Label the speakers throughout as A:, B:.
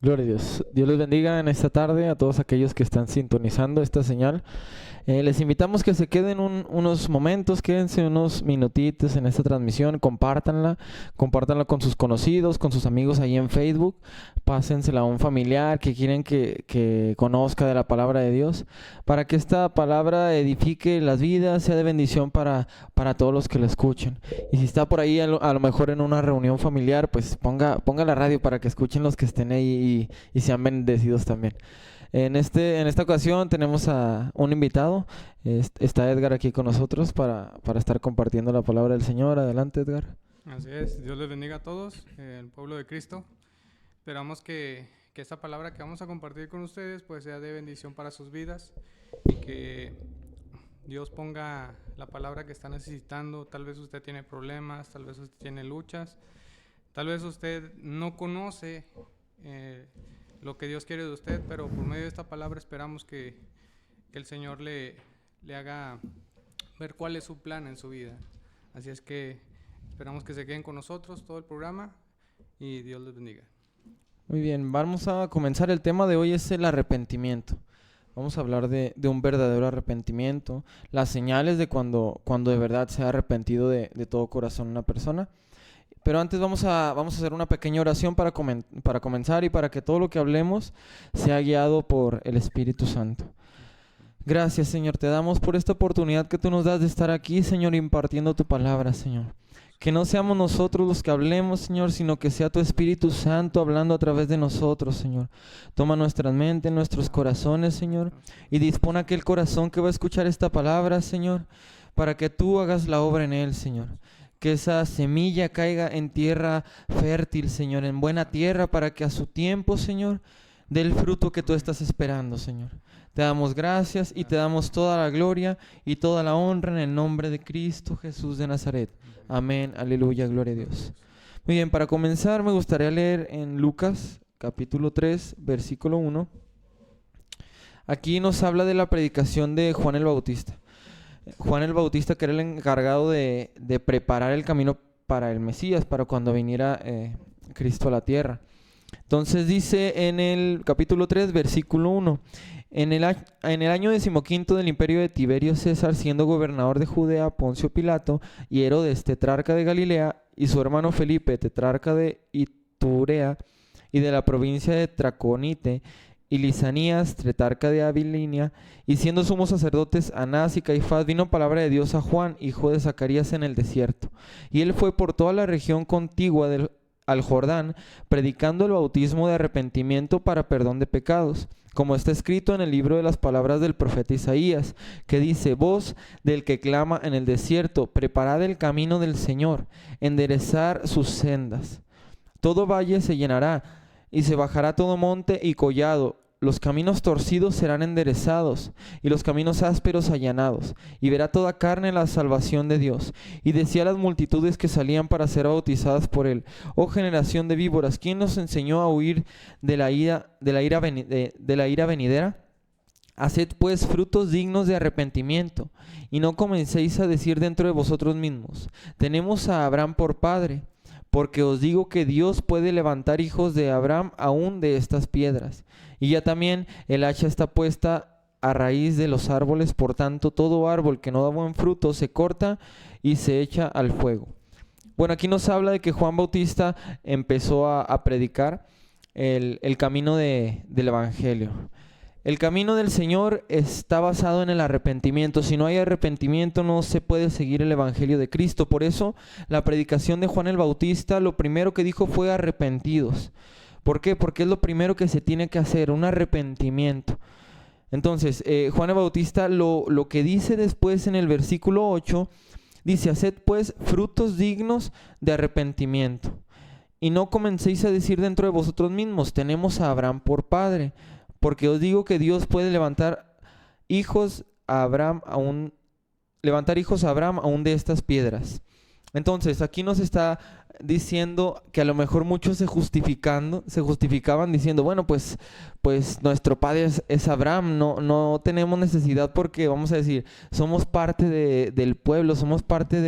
A: Gloria a Dios. Dios les bendiga en esta tarde a todos aquellos que están sintonizando esta señal. Les invitamos que se queden unos momentos, quédense unos minutitos en esta transmisión, compártanla con sus conocidos, con sus amigos ahí en Facebook, pásensela a un familiar que quieren que conozca de la palabra de Dios, para que esta palabra edifique las vidas, sea de bendición para todos los que la escuchen. Y si está por ahí a lo mejor en una reunión familiar, pues ponga la radio para que escuchen los que estén ahí y sean bendecidos también. En esta ocasión tenemos a un invitado. Está Edgar aquí con nosotros para estar compartiendo la palabra del Señor. Adelante, Edgar.
B: Así es, Dios les bendiga a todos, el pueblo de Cristo. Esperamos que esta palabra que vamos a compartir con ustedes pues sea de bendición para sus vidas y que Dios ponga la palabra que está necesitando. Tal vez usted tiene problemas, tal vez usted tiene luchas, tal vez usted no conoce lo que Dios quiere de usted, pero por medio de esta palabra esperamos que el Señor le haga ver cuál es su plan en su vida. Así es que esperamos que se queden con nosotros todo el programa y Dios les bendiga.
A: Muy bien, vamos a comenzar. El tema de hoy es el arrepentimiento. Vamos a hablar de un verdadero arrepentimiento, las señales de cuando de verdad se ha arrepentido de todo corazón una persona. Pero antes vamos a hacer una pequeña oración para comenzar y para que todo lo que hablemos sea guiado por el Espíritu Santo. Gracias, Señor, te damos por esta oportunidad que tú nos das de estar aquí, Señor, impartiendo tu palabra, Señor. Que no seamos nosotros los que hablemos, Señor, sino que sea tu Espíritu Santo hablando a través de nosotros, Señor. Toma nuestras mentes, nuestros corazones, Señor, y dispón aquel corazón que va a escuchar esta palabra, Señor, para que tú hagas la obra en él, Señor. Que esa semilla caiga en tierra fértil, Señor, en buena tierra, para que a su tiempo, Señor, dé el fruto que tú estás esperando, Señor. Te damos gracias y te damos toda la gloria y toda la honra en el nombre de Cristo Jesús de Nazaret. Amén, aleluya, gloria a Dios. Muy bien, para comenzar me gustaría leer en Lucas, capítulo 3, versículo 1. Aquí nos habla de la predicación de Juan el Bautista. Juan el Bautista, que era el encargado de preparar el camino para el Mesías, para cuando viniera Cristo a la tierra. Entonces dice en el capítulo 3, versículo 1, en el año 15 del imperio de Tiberio César, siendo gobernador de Judea Poncio Pilato y Herodes tetrarca de Galilea y su hermano Felipe tetrarca de Iturea y de la provincia de Traconite, y Lisanías, tetrarca de Abilinia, y siendo sumos sacerdotes Anás y Caifás, vino palabra de Dios a Juan, hijo de Zacarías, en el desierto. Y él fue por toda la región contigua al Jordán, predicando el bautismo de arrepentimiento para perdón de pecados, como está escrito en el libro de las palabras del profeta Isaías, que dice: voz del que clama en el desierto, preparad el camino del Señor, enderezar sus sendas. Todo valle se llenará, y se bajará todo monte y collado. Los caminos torcidos serán enderezados, y los caminos ásperos allanados, y verá toda carne la salvación de Dios. Y decía a las multitudes que salían para ser bautizadas por él: oh generación de víboras, ¿quién nos enseñó a huir de la ira venidera? Haced pues frutos dignos de arrepentimiento, y no comencéis a decir dentro de vosotros mismos: tenemos a Abraham por padre. Porque os digo que Dios puede levantar hijos de Abraham aún de estas piedras. Y ya también el hacha está puesta a raíz de los árboles, por tanto todo árbol que no da buen fruto se corta y se echa al fuego. Bueno, aquí nos habla de que Juan Bautista empezó a predicar el camino del Evangelio. El camino del Señor está basado en el arrepentimiento. Si no hay arrepentimiento, no se puede seguir el Evangelio de Cristo. Por eso, la predicación de Juan el Bautista, lo primero que dijo fue: arrepentidos. ¿Por qué? Porque es lo primero que se tiene que hacer, un arrepentimiento. Entonces, Juan el Bautista lo que dice después en el versículo 8, dice: haced pues frutos dignos de arrepentimiento. Y no comencéis a decir dentro de vosotros mismos: tenemos a Abraham por padre. Porque os digo que Dios puede levantar hijos a Abraham aún de estas piedras. Entonces, aquí nos está diciendo que a lo mejor muchos se justificaban diciendo: bueno, pues pues nuestro padre es Abraham, no tenemos necesidad porque, vamos a decir, somos parte del pueblo, somos parte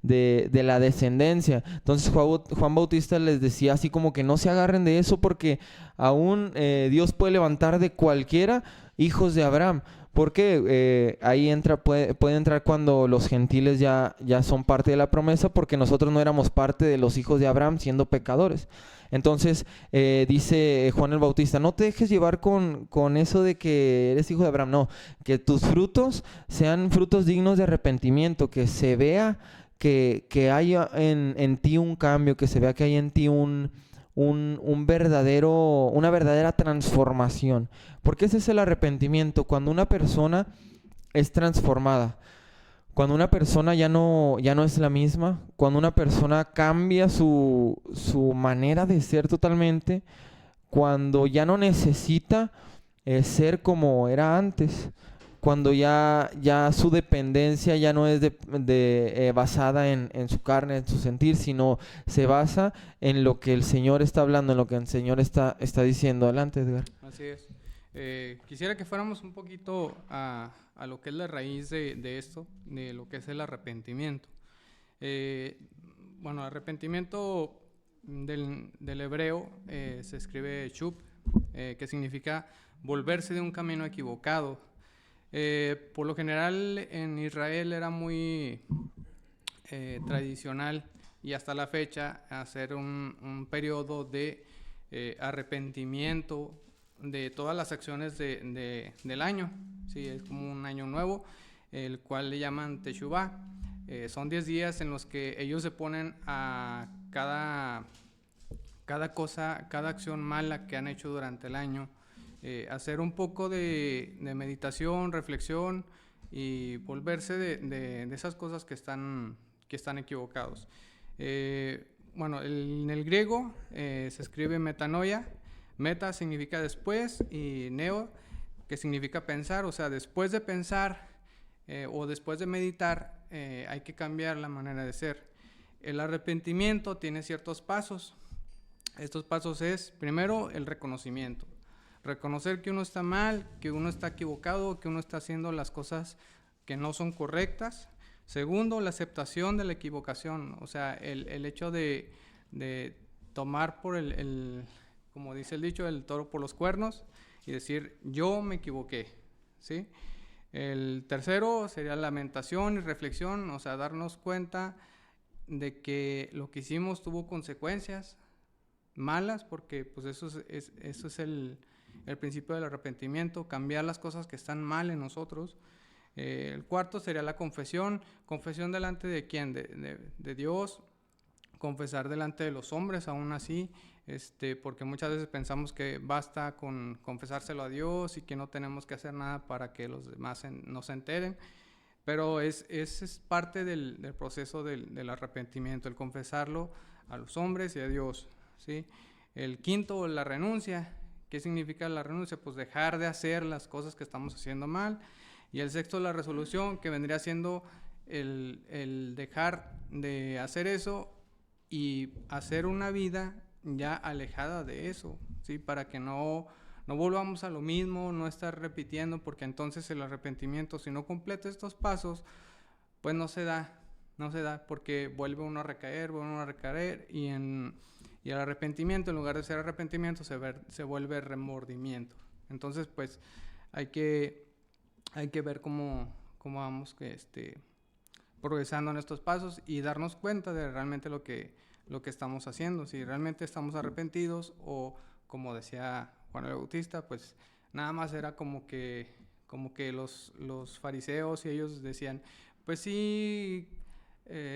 A: de la descendencia. Entonces Juan Bautista les decía así como que no se agarren de eso porque aún Dios puede levantar de cualquiera hijos de Abraham. Porque ahí puede entrar cuando los gentiles ya son parte de la promesa, porque nosotros no éramos parte de los hijos de Abraham siendo pecadores. Entonces dice Juan el Bautista, no te dejes llevar con eso de que eres hijo de Abraham, no, que tus frutos sean frutos dignos de arrepentimiento, que se vea que haya en ti un cambio, que se vea que hay en ti una verdadera transformación. Porque ese es el arrepentimiento, cuando una persona es transformada, cuando una persona ya no es la misma, cuando una persona cambia su manera de ser totalmente, cuando ya no necesita ser como era antes, cuando ya su dependencia ya no es basada en su carne, en su sentir, sino se basa en lo que el Señor está hablando, en lo que el Señor está diciendo. Adelante, Edgar.
B: Así es. Quisiera que fuéramos un poquito a lo que es la raíz de esto, de lo que es el arrepentimiento. Bueno, arrepentimiento del hebreo se escribe shuv, que significa volverse de un camino equivocado. Por lo general en Israel era muy tradicional y hasta la fecha hacer un periodo de arrepentimiento de todas las acciones del año. Sí, es como un año nuevo, el cual le llaman Teshuvah. Son 10 días en los que ellos se ponen a cada cosa, cada acción mala que han hecho durante el año, hacer un poco de meditación, reflexión y volverse de esas cosas que están equivocados. Bueno, en el griego se escribe metanoia. Meta significa después y neo, que significa pensar. O sea, después de pensar o después de meditar, hay que cambiar la manera de ser. El arrepentimiento tiene ciertos pasos. Estos pasos es, primero, el reconocimiento. Reconocer que uno está mal, que uno está equivocado, que uno está haciendo las cosas que no son correctas. Segundo, la aceptación de la equivocación. O sea, el hecho de tomar por como dice el dicho, el toro por los cuernos y decir, yo me equivoqué, ¿sí? El tercero sería lamentación y reflexión, o sea, darnos cuenta de que lo que hicimos tuvo consecuencias malas, porque pues eso es el principio del arrepentimiento, cambiar las cosas que están mal en nosotros. El cuarto sería la confesión delante de quién, de Dios, confesar delante de los hombres, aún así, porque muchas veces pensamos que basta con confesárselo a Dios y que no tenemos que hacer nada para que los demás no se enteren, pero es parte del proceso del arrepentimiento, el confesarlo a los hombres y a Dios, ¿sí? El quinto, la renuncia. ¿Qué significa la renuncia? Pues dejar de hacer las cosas que estamos haciendo mal. Y el sexto, la resolución, que vendría siendo el dejar de hacer eso y hacer una vida ya alejada de eso, ¿sí? Para que no volvamos a lo mismo, no estar repitiendo, porque entonces el arrepentimiento, si no completa estos pasos, pues no se da, porque vuelve uno a recaer, y el arrepentimiento, en lugar de ser arrepentimiento, se vuelve remordimiento. Entonces, pues, hay que ver cómo vamos progresando en estos pasos y darnos cuenta de realmente lo que estamos haciendo, si realmente estamos arrepentidos o, como decía Juan el Bautista, pues nada más era como que los fariseos y ellos decían, pues sí,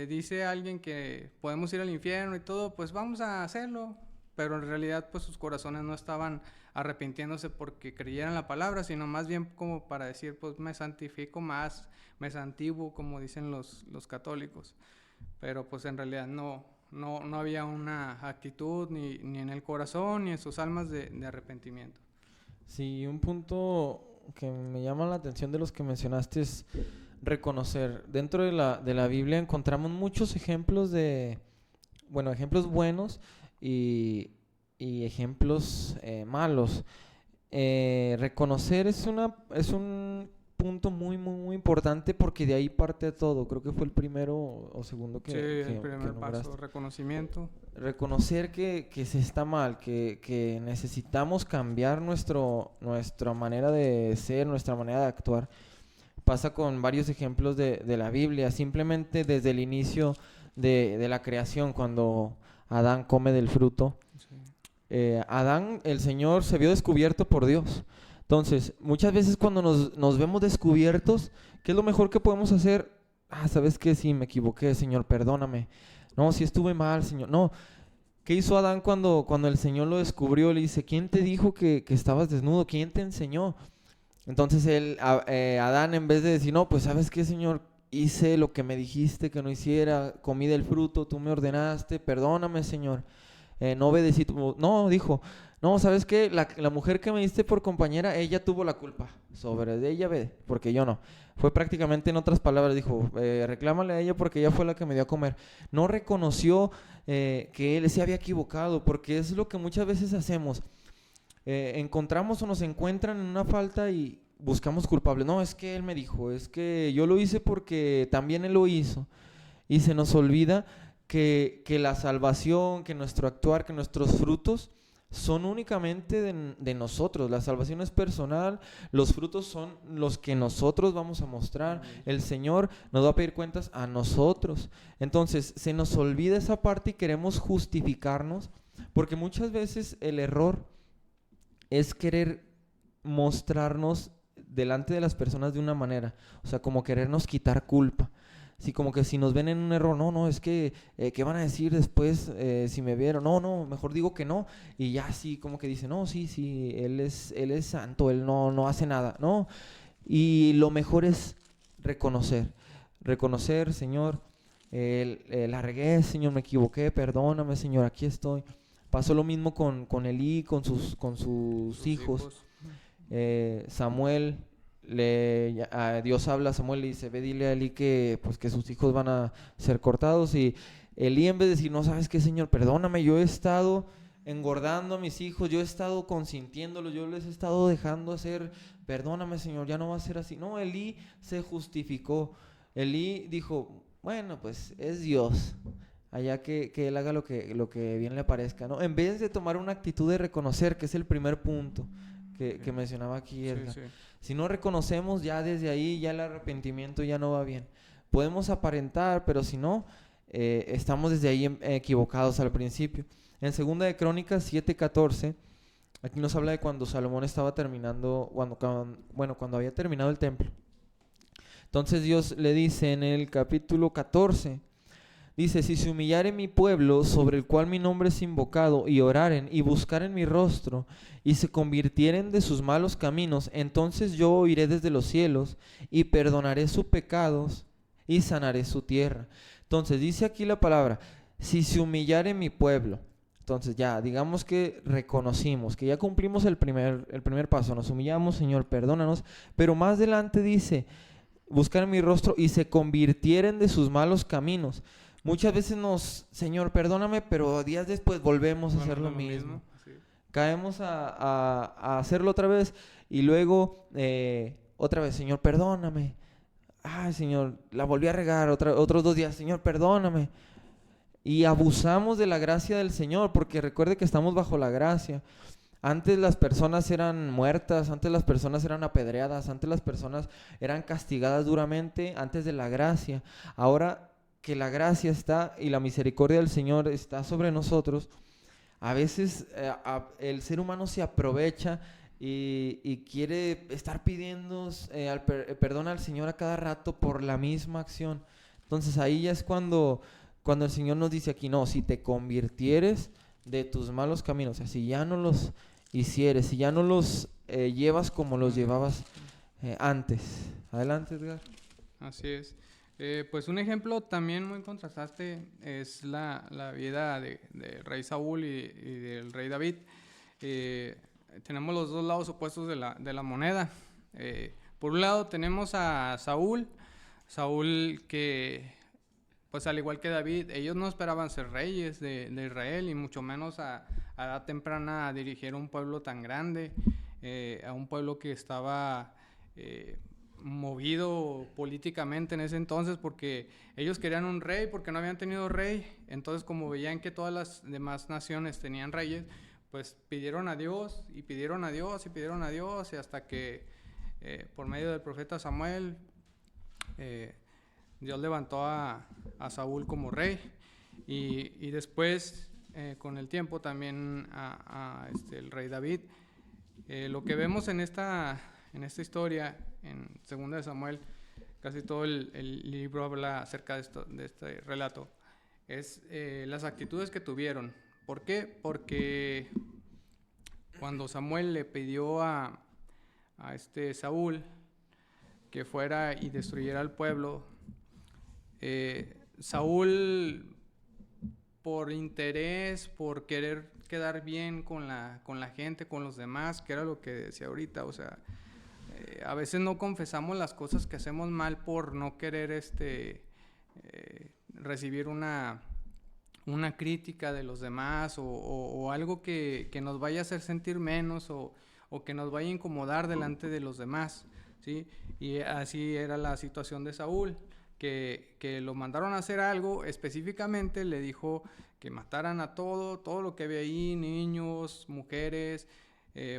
B: dice alguien que podemos ir al infierno y todo, pues vamos a hacerlo, pero en realidad pues sus corazones no estaban arrepintiéndose porque creyeran la palabra, sino más bien como para decir, pues me santifico más, me santiguo, como dicen los católicos, pero pues en realidad no había una actitud ni en el corazón ni en sus almas de arrepentimiento.
A: Sí, un punto que me llama la atención de los que mencionaste es reconocer. Dentro de la Biblia encontramos muchos ejemplos ejemplos buenos y ejemplos malos. reconocer es un punto muy, muy, muy importante porque de ahí parte todo. Creo que fue el primero o segundo
B: Sí,
A: que
B: el primer
A: nombraste.
B: paso, reconocimiento.
A: Reconocer que se está mal, que necesitamos cambiar nuestra manera de ser, nuestra manera de actuar. Pasa con varios ejemplos de la Biblia, simplemente desde el inicio de la creación, cuando Adán come del fruto.
B: Sí.
A: Adán, el Señor, se vio descubierto por Dios. Entonces, muchas veces cuando nos vemos descubiertos, ¿qué es lo mejor que podemos hacer? ¿Sabes qué? Sí, me equivoqué, Señor, perdóname. No, si estuve mal, Señor. No, ¿qué hizo Adán cuando el Señor lo descubrió? Le dice, ¿quién te dijo que estabas desnudo? ¿Quién te enseñó? Entonces Adán, en vez de decir, no, pues ¿sabes qué, Señor? Hice lo que me dijiste que no hiciera, comí del fruto, tú me ordenaste, perdóname, Señor. No obedecí No, dijo, no, ¿sabes qué? La mujer que me diste por compañera, ella tuvo la culpa. Sobre de ella, ve, porque yo no. Fue prácticamente, en otras palabras, dijo, reclámale a ella porque ella fue la que me dio a comer. No reconoció que él se había equivocado, porque es lo que muchas veces hacemos. Encontramos o nos encuentran en una falta y buscamos culpables. No, es que él me dijo, es que yo lo hice porque también él lo hizo. Y se nos olvida que la salvación, que nuestro actuar, que nuestros frutos son únicamente de nosotros. La salvación es personal, los frutos son los que nosotros vamos a mostrar. El Señor nos va a pedir cuentas a nosotros. Entonces, se nos olvida esa parte y queremos justificarnos, porque muchas veces el error es querer mostrarnos delante de las personas de una manera, o sea, como querernos quitar culpa. Sí, como que si nos ven en un error, no, es que, ¿qué van a decir después si me vieron? No, mejor digo que no. Y ya sí, como que dice, no, sí, él es santo, él no hace nada, ¿no? Y lo mejor es reconocer, Señor, la regué, Señor, me equivoqué, perdóname, Señor, aquí estoy. Pasó lo mismo con Elí, con sus hijos. Samuel, Dios habla a Samuel y dice, ve, dile a Elí que sus hijos van a ser cortados. Y Elí, en vez de decir, no, ¿sabes qué, Señor? Perdóname, yo he estado engordando a mis hijos, yo he estado consintiéndolos, yo les he estado dejando hacer, perdóname, Señor, ya no va a ser así. No, Elí se justificó. Elí dijo, bueno, pues es Dios, allá que él haga lo que bien le parezca, ¿no? En vez de tomar una actitud de reconocer, que es el primer punto que mencionaba aquí Edgar.
B: Sí.
A: Si no reconocemos, ya desde ahí, ya el arrepentimiento ya no va bien. Podemos aparentar, pero si no, estamos desde ahí equivocados al principio. En 2 de Crónicas 7:14, aquí nos habla de cuando Salomón estaba terminando, cuando había terminado el templo. Entonces Dios le dice en el capítulo 14, dice, si se humillare mi pueblo, sobre el cual mi nombre es invocado, y oraren, y buscaren mi rostro, y se convirtieren de sus malos caminos, entonces yo oiré desde los cielos, y perdonaré sus pecados, y sanaré su tierra. Entonces dice aquí la palabra, si se humillare mi pueblo. Entonces ya, digamos que reconocimos, que ya cumplimos el primer paso, nos humillamos, Señor, perdónanos, pero más adelante dice, buscar mi rostro y se convirtieren de sus malos caminos. Muchas veces Señor, perdóname, pero días después volvemos a hacer lo mismo.
B: Sí.
A: Caemos a hacerlo otra vez y luego otra vez, Señor, perdóname. Ay, Señor, la volví a regar otros 2 días, Señor, perdóname. Y abusamos de la gracia del Señor, porque recuerde que estamos bajo la gracia. Antes las personas eran muertas, antes las personas eran apedreadas, antes las personas eran castigadas duramente antes de la gracia. Ahora que la gracia está y la misericordia del Señor está sobre nosotros, a veces el ser humano se aprovecha y quiere estar pidiendo perdón al Señor a cada rato por la misma acción. Entonces ahí ya es cuando el Señor nos dice aquí, no, si te convirtieres de tus malos caminos, o sea, si ya no los hicieres, si ya no los llevas como los llevabas antes. Adelante, Edgar.
B: Así es. Pues un ejemplo también muy contrastante es la vida del rey Saúl y del rey David. Tenemos los dos lados opuestos de la moneda. Por un lado tenemos a Saúl que, pues al igual que David, ellos no esperaban ser reyes de Israel y mucho menos a edad temprana dirigir un pueblo tan grande. a un pueblo que estaba movido políticamente en ese entonces, porque ellos querían un rey porque no habían tenido rey. Entonces, como veían que todas las demás naciones tenían reyes, pues pidieron a Dios y pidieron a Dios y pidieron a Dios, y hasta que por medio del profeta Samuel Dios levantó a Saúl como rey, y después con el tiempo también el rey David. Lo que vemos en esta historia, en 2 de Samuel, casi todo el libro habla acerca de este relato, es las actitudes que tuvieron. ¿Por qué? Porque cuando Samuel le pidió a Saúl que fuera y destruyera al pueblo, Saúl, por interés, por querer quedar bien con la gente, con los demás, que era lo que decía ahorita, o sea, a veces no confesamos las cosas que hacemos mal por no querer recibir una crítica de los demás, o algo que nos vaya a hacer sentir menos, o que nos vaya a incomodar delante de los demás, ¿sí? Y así era la situación de Saúl, que lo mandaron a hacer algo específicamente, le dijo que mataran a todo lo que había ahí, niños, mujeres,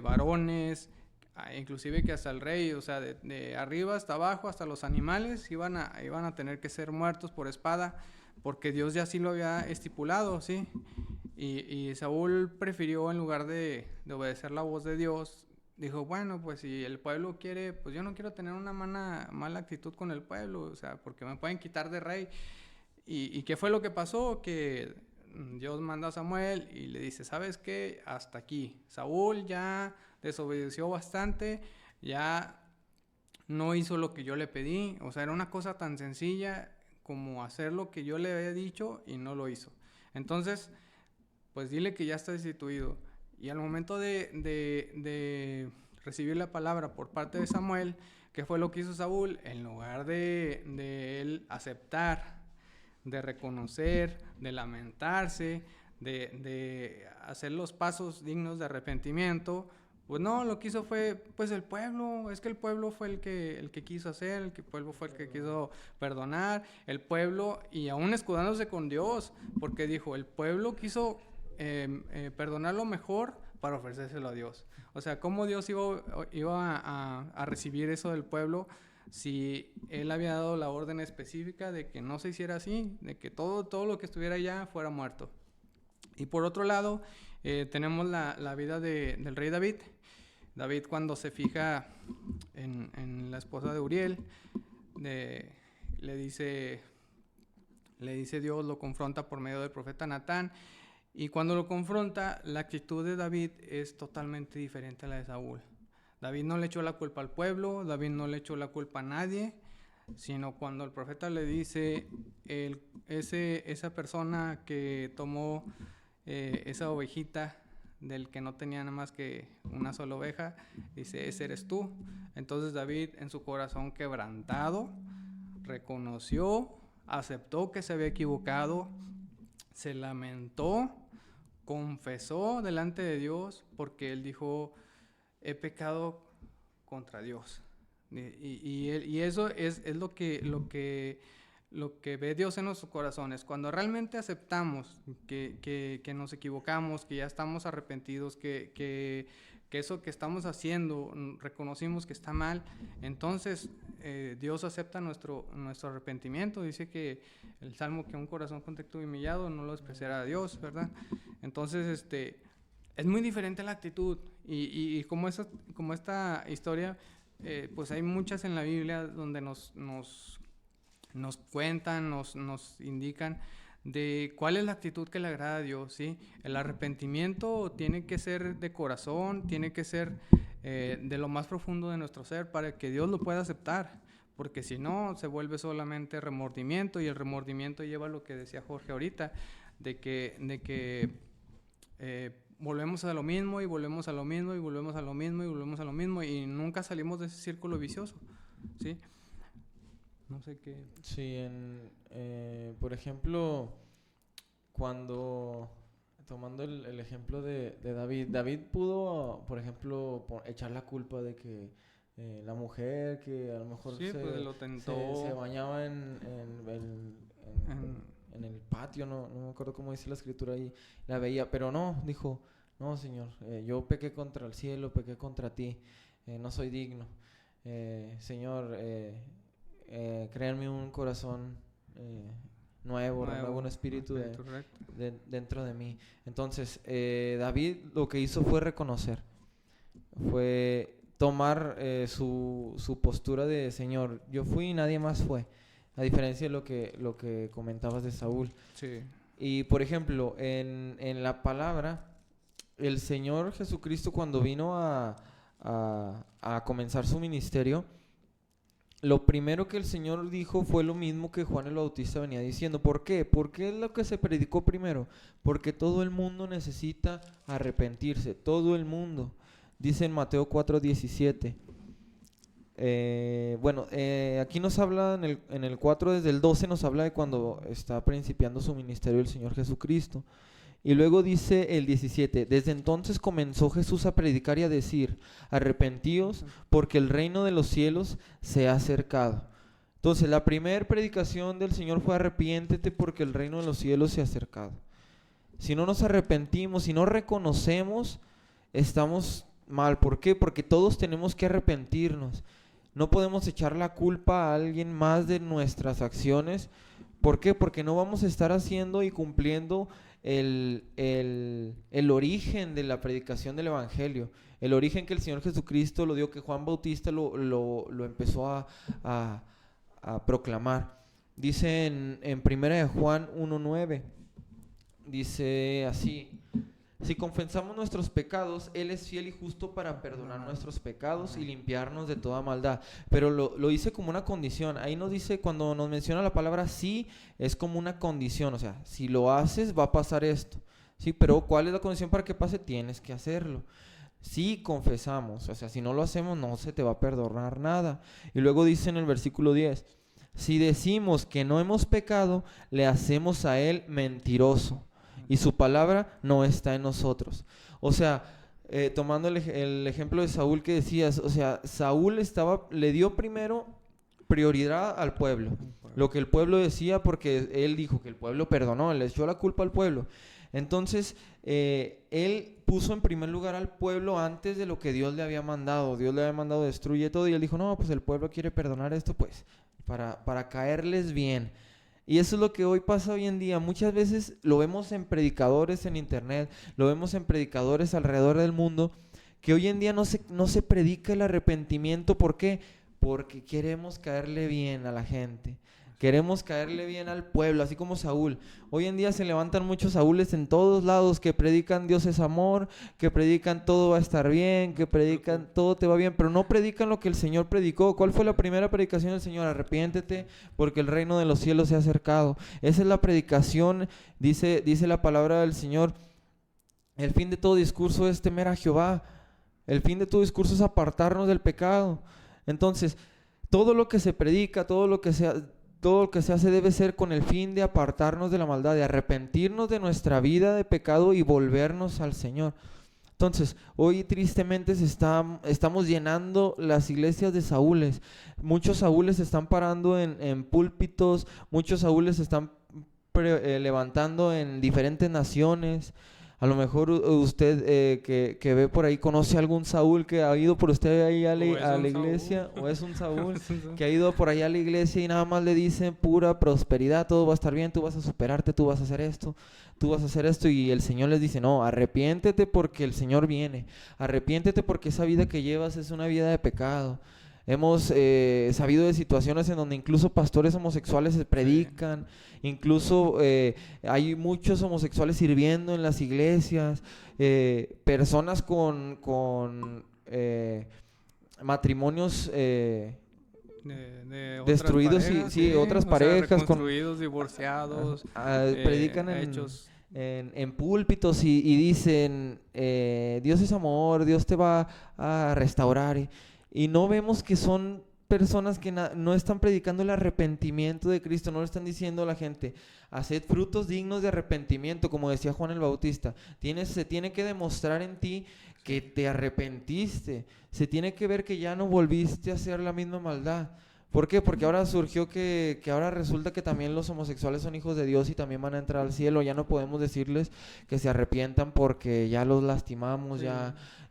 B: varones, inclusive que hasta el rey, o sea, de arriba hasta abajo, hasta los animales iban a tener que ser muertos por espada, porque Dios ya sí lo había estipulado, ¿sí? Y Saúl prefirió, en lugar de obedecer la voz de Dios, dijo, bueno, pues si el pueblo quiere, pues yo no quiero tener una mala actitud con el pueblo, o sea, porque me pueden quitar de rey. ¿Y qué fue lo que pasó? Que Dios manda a Samuel y le dice, ¿sabes qué? Hasta aquí. Saúl ya desobedeció bastante, ya no hizo lo que yo le pedí, o sea, era una cosa tan sencilla como hacer lo que yo le había dicho y no lo hizo. Entonces, pues dile que ya está destituido. Y al momento de recibir la palabra por parte de Samuel, ¿qué fue lo que hizo Saúl? En lugar de él aceptar, de reconocer, de lamentarse, de hacer los pasos dignos de arrepentimiento, pues no, lo que hizo fue, pues el pueblo, es que el pueblo fue el que quiso hacer, el pueblo fue el que quiso perdonar, el pueblo, y aún escudándose con Dios, porque dijo, el pueblo quiso perdonar lo mejor para ofrecérselo a Dios. O sea, ¿cómo Dios iba a recibir eso del pueblo si Él había dado la orden específica de que no se hiciera así, de que todo lo que estuviera allá fuera muerto? Y por otro lado, tenemos la vida del rey David. David, cuando se fija en la esposa de Uriel, le dice Dios, lo confronta por medio del profeta Natán. Y cuando lo confronta, la actitud de David es totalmente diferente a la de Saúl. David no le echó la culpa al pueblo, David no le echó la culpa a nadie, sino cuando el profeta le dice, esa persona que tomó esa ovejita del que no tenía nada más que una sola oveja, dice, ese eres tú. Entonces David, en su corazón quebrantado, reconoció, aceptó que se había equivocado, se lamentó, confesó delante de Dios, porque él dijo, he pecado contra Dios. Y eso es lo que ve Dios en nuestros corazones. Cuando realmente aceptamos que nos equivocamos, que ya estamos arrepentidos, que eso que estamos haciendo reconocimos que está mal, entonces Dios acepta nuestro arrepentimiento. Dice que el Salmo, que un corazón contrito y humillado no lo despreciará a Dios, ¿verdad? Entonces es muy diferente la actitud, y como esta historia, pues hay muchas en la Biblia donde nos cuentan, nos indican de cuál es la actitud que le agrada a Dios, ¿sí? El arrepentimiento tiene que ser de corazón, tiene que ser de lo más profundo de nuestro ser para que Dios lo pueda aceptar, porque si no se vuelve solamente remordimiento, y el remordimiento lleva a lo que decía Jorge ahorita, de que volvemos a lo mismo y volvemos a lo mismo y volvemos a lo mismo y volvemos a lo mismo, y nunca salimos de ese círculo vicioso, ¿sí? No sé qué.
A: Sí, por ejemplo, cuando tomando el ejemplo de David. David pudo, por ejemplo, echar la culpa de que la mujer que a lo mejor
B: Sí, pues lo tentó.
A: se bañaba
B: En-
A: en el patio, no me acuerdo cómo dice la escritura ahí, la veía, pero no, dijo, no, Señor, yo pequé contra el cielo, pequé contra ti, no soy digno. Señor, crea en mí un corazón nuevo, renueva un espíritu
B: correcto.
A: dentro de mí. Entonces, David lo que hizo fue reconocer, fue tomar su postura de Señor, yo fui y nadie más fue, a diferencia de lo que comentabas de Saúl.
B: Sí.
A: Y por ejemplo, en la palabra, el Señor Jesucristo cuando vino a comenzar su ministerio, lo primero que el Señor dijo fue lo mismo que Juan el Bautista venía diciendo. ¿Por qué? Porque es lo que se predicó primero. Porque todo el mundo necesita arrepentirse. Todo el mundo. Dice en Mateo 4:17. Aquí nos habla en el 4 desde el 12 nos habla de cuando está principiando su ministerio el Señor Jesucristo. Y luego dice el 17, desde entonces comenzó Jesús a predicar y a decir, arrepentíos porque el reino de los cielos se ha acercado. Entonces la primera predicación del Señor fue arrepiéntete porque el reino de los cielos se ha acercado. Si no nos arrepentimos, si no reconocemos, estamos mal. ¿Por qué? Porque todos tenemos que arrepentirnos. No podemos echar la culpa a alguien más de nuestras acciones. ¿Por qué? Porque no vamos a estar haciendo y cumpliendo el origen de la predicación del Evangelio, el origen que el Señor Jesucristo lo dio, que Juan Bautista lo empezó a proclamar. Dice en 1 de Juan 1:9, dice así, si confesamos nuestros pecados, Él es fiel y justo para perdonar nuestros pecados y limpiarnos de toda maldad. Pero lo dice como una condición. Ahí nos dice, cuando nos menciona la palabra sí, es como una condición. O sea, si lo haces, va a pasar esto. Sí, pero ¿cuál es la condición para que pase? Tienes que hacerlo. Si confesamos, o sea, si no lo hacemos, no se te va a perdonar nada. Y luego dice en el versículo 10, si decimos que no hemos pecado, le hacemos a Él mentiroso y su palabra no está en nosotros. O sea, tomando el ejemplo de Saúl que decías, o sea, Saúl le dio primero prioridad al pueblo, lo que el pueblo decía, porque él dijo que el pueblo perdonó, le echó la culpa al pueblo. Entonces, él puso en primer lugar al pueblo antes de lo que Dios le había mandado. Dios le había mandado destruye todo y él dijo, no, pues el pueblo quiere perdonar esto, pues, para caerles bien. Y eso es lo que hoy pasa hoy en día. Muchas veces lo vemos en predicadores en internet, lo vemos en predicadores alrededor del mundo, que hoy en día no se predica el arrepentimiento. ¿Por qué? Porque queremos caerle bien a la gente. Queremos caerle bien al pueblo, así como Saúl. Hoy en día se levantan muchos Saúles en todos lados que predican Dios es amor, que predican todo va a estar bien, que predican todo te va bien, pero no predican lo que el Señor predicó. ¿Cuál fue la primera predicación del Señor? Arrepiéntete porque el reino de los cielos se ha acercado. Esa es la predicación, dice la palabra del Señor. El fin de todo discurso es temer a Jehová. El fin de todo discurso es apartarnos del pecado. Entonces, todo lo que se predica, todo lo que se hace debe ser con el fin de apartarnos de la maldad, de arrepentirnos de nuestra vida de pecado y volvernos al Señor. Entonces, hoy tristemente estamos llenando las iglesias de Saúles. Muchos Saúles se están parando en púlpitos, muchos Saúles se están levantando en diferentes naciones. A lo mejor usted que ve por ahí conoce a algún Saúl que ha ido por usted ahí a la iglesia, o es un Saúl que ha ido por ahí a la iglesia y nada más le dicen pura prosperidad, todo va a estar bien, tú vas a superarte, tú vas a hacer esto, tú vas a hacer esto, y el Señor les dice, no, arrepiéntete porque el Señor viene, arrepiéntete porque esa vida que llevas es una vida de pecado. Hemos sabido de situaciones en donde incluso pastores homosexuales se predican, incluso hay muchos homosexuales sirviendo en las iglesias, personas con matrimonios
B: de
A: destruidos,
B: parejas,
A: sí, otras parejas,
B: reconstruidos, divorciados,
A: predican
B: hechos
A: en púlpitos y dicen, Dios es amor, Dios te va a restaurar. Y no vemos que son personas que no están predicando el arrepentimiento de Cristo, no le están diciendo a la gente, haced frutos dignos de arrepentimiento, como decía Juan el Bautista. Se tiene que demostrar en ti que te arrepentiste, se tiene que ver que ya no volviste a hacer la misma maldad. ¿Por qué? Porque ahora surgió que ahora resulta que también los homosexuales son hijos de Dios y también van a entrar al cielo. Ya no podemos decirles que se arrepientan porque ya los lastimamos,
B: Sí.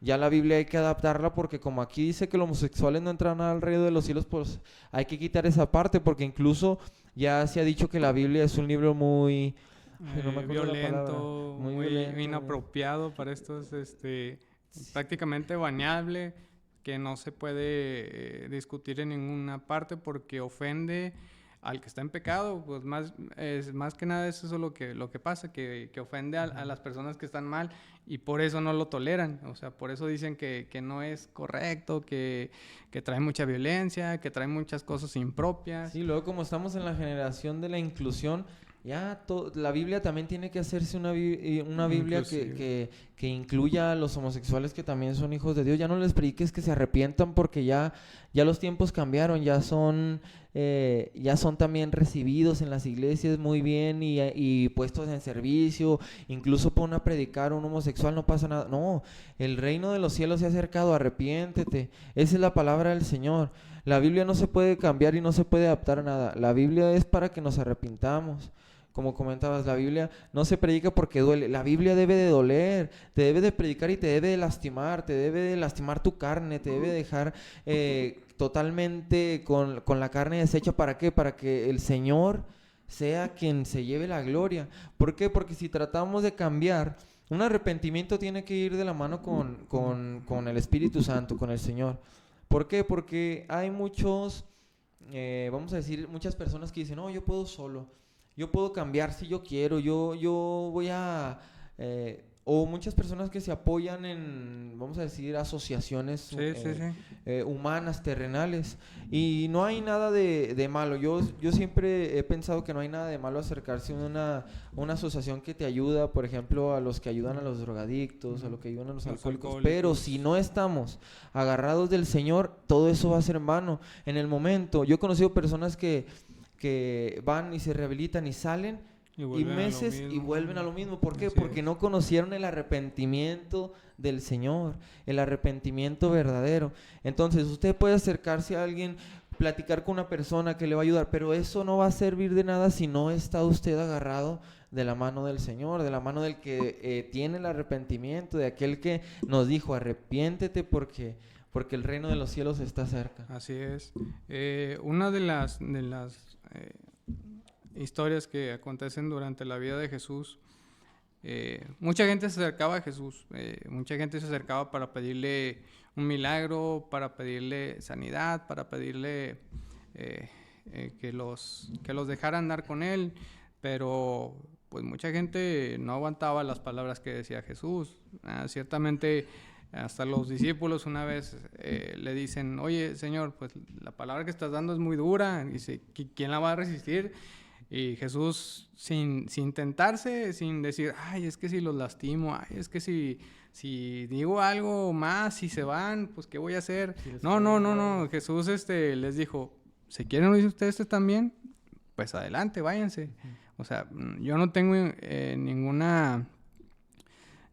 A: ya la Biblia hay que adaptarla, porque como aquí dice que los homosexuales no entran al reino de los cielos, pues hay que quitar esa parte, porque incluso ya se ha dicho que la Biblia es un libro muy... ay, no me acuerdo la palabra.
B: Violento,
A: Muy
B: muy
A: violento,
B: inapropiado para estos,
A: Sí.
B: prácticamente baneable, que no se puede discutir en ninguna parte porque ofende al que está en pecado. Pues más que nada eso es lo que pasa, que ofende a las personas que están mal, y por eso no lo toleran. O sea, por eso dicen que no es correcto, que trae mucha violencia, que trae muchas cosas impropias.
A: Sí, luego como estamos en la generación de la inclusión, ya la Biblia también tiene que hacerse una Biblia que incluya a los homosexuales que también son hijos de Dios. Ya no les prediques que se arrepientan, porque ya los tiempos cambiaron, ya son también recibidos en las iglesias muy bien y puestos en servicio. Incluso pon a predicar a un homosexual, no pasa nada. No, el reino de los cielos se ha acercado, arrepiéntete. Esa es la palabra del Señor. La Biblia no se puede cambiar y no se puede adaptar a nada. La Biblia es para que nos arrepintamos. Como comentabas, la Biblia no se predica porque duele. La Biblia debe de doler, te debe de predicar y te debe de lastimar tu carne, te debe dejar totalmente con la carne deshecha. ¿Para qué? Para que el Señor sea quien se lleve la gloria. ¿Por qué? Porque si tratamos de cambiar, un arrepentimiento tiene que ir de la mano con el Espíritu Santo, con el Señor. ¿Por qué? Porque hay vamos a decir, muchas personas que dicen, no, yo puedo solo. Yo puedo cambiar si yo quiero, yo voy a... o muchas personas que se apoyan en, vamos a decir, asociaciones humanas, terrenales. Y no hay nada de malo. Yo siempre he pensado que no hay nada de malo acercarse a una asociación que te ayuda, por ejemplo, a los que ayudan a los drogadictos, a los que ayudan a los alcohólicos. Pero si no estamos agarrados del Señor, todo eso va a ser en vano. En el momento, yo he conocido personas que van y se rehabilitan y salen y meses y vuelven a lo mismo. ¿Por qué? Porque no conocieron el arrepentimiento del Señor, el arrepentimiento verdadero. Entonces usted puede acercarse a alguien, platicar con una persona que le va a ayudar, pero eso no va a servir de nada si no está usted agarrado de la mano del Señor, de la mano del que tiene el arrepentimiento, de aquel que nos dijo, arrepiéntete porque el reino de los cielos está cerca.
B: Así es. Una de las historias que acontecen durante la vida de Jesús, mucha gente se acercaba a Jesús, mucha gente se acercaba para pedirle un milagro, para pedirle sanidad, para pedirle que los dejara andar con él, pero pues mucha gente no aguantaba las palabras que decía Jesús. Ciertamente hasta los discípulos una vez le dicen, oye, Señor, pues la palabra que estás dando es muy dura. Dice, ¿quién la va a resistir? Y Jesús, sin tentarse, sin decir, ay, es que si los lastimo, ay, es que si digo algo más, si se van, pues ¿qué voy a hacer? No. Jesús les dijo, ¿se quieren unir ustedes también? Pues adelante, váyanse. O sea, yo no tengo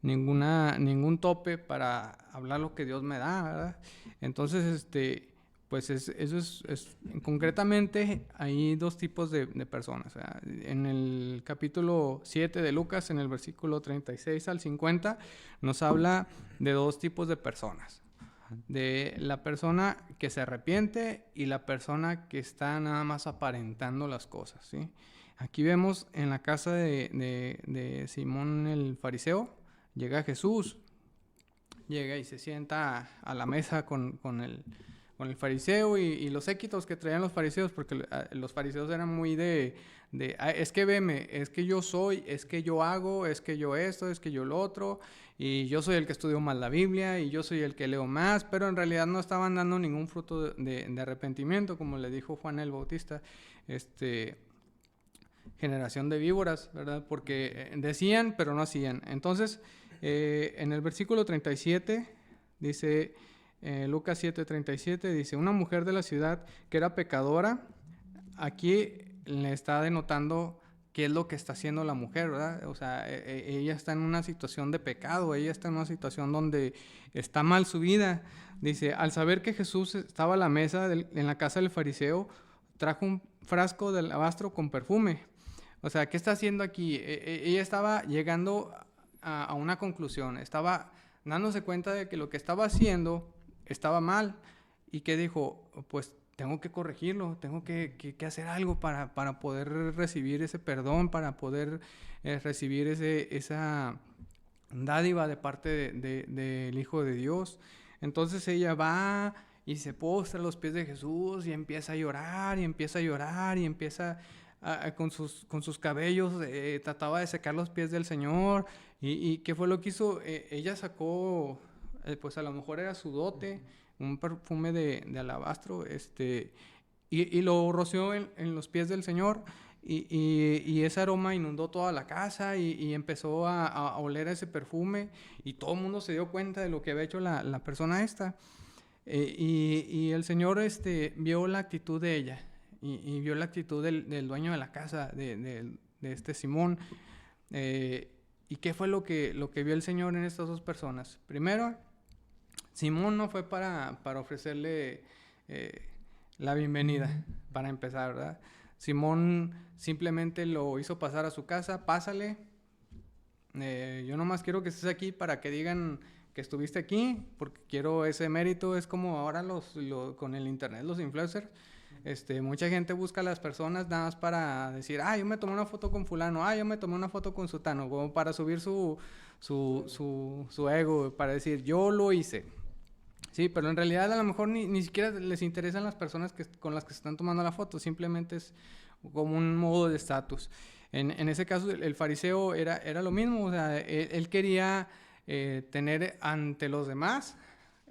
B: ningún tope para hablar lo que Dios me da, ¿verdad? Entonces, pues eso es concretamente hay dos tipos de personas. O sea, en el capítulo 7 de Lucas, en el versículo 36 al 50, nos habla de dos tipos de personas. De la persona que se arrepiente y la persona que está nada más aparentando las cosas, ¿sí? Aquí vemos en la casa de Simón el fariseo, llega Jesús, llega y se sienta a la mesa con el fariseo y los séquitos que traían los fariseos, porque los fariseos eran muy es que veme, es que yo soy, es que yo hago, es que yo esto, es que yo lo otro, y yo soy el que estudio más la Biblia, y yo soy el que leo más, pero en realidad no estaban dando ningún fruto de arrepentimiento, como le dijo Juan el Bautista, generación de víboras, ¿verdad? Porque decían, pero no hacían. Entonces, en el versículo 37 dice, Lucas 7:37 dice, una mujer de la ciudad que era pecadora, aquí le está denotando qué es lo que está haciendo la mujer, ¿verdad? O sea, ella está en una situación de pecado, ella está en una situación donde está mal su vida. Dice, al saber que Jesús estaba a la mesa en la casa del fariseo, trajo un frasco de alabastro con perfume. O sea, ¿qué está haciendo aquí? Ella estaba llegando a una conclusión, estaba dándose cuenta de que lo que estaba haciendo estaba mal y que dijo, pues tengo que corregirlo, tengo que hacer algo para poder recibir ese perdón, para poder recibir esa dádiva de parte del Hijo de Dios. Entonces ella va y se postra a los pies de Jesús y empieza a llorar y empieza a llorar y empieza con sus cabellos, trataba de secar los pies del Señor. ¿Y qué fue lo que hizo? Ella sacó, pues a lo mejor era su dote, un perfume de alabastro, y lo roció en los pies del Señor. Y ese aroma inundó toda la casa y empezó a oler ese perfume y todo el mundo se dio cuenta de lo que había hecho la persona esta. Y el Señor vio la actitud de ella y vio la actitud del dueño de la casa, de este Simón. ¿Y qué fue lo que vio el Señor en estas dos personas? Primero, Simón no fue para ofrecerle la bienvenida, para empezar, ¿verdad? Simón simplemente lo hizo pasar a su casa, pásale, yo nomás quiero que estés aquí para que digan que estuviste aquí, porque quiero ese mérito. Es como ahora con el internet, los influencers, mucha gente busca a las personas nada más para decir, yo me tomé una foto con fulano, yo me tomé una foto con sutano, como para subir su ego, para decir, yo lo hice. Sí, pero en realidad a lo mejor ni siquiera les interesan las personas con las que se están tomando la foto, simplemente es como un modo de estatus. En ese caso el fariseo era lo mismo, o sea, él quería tener ante los demás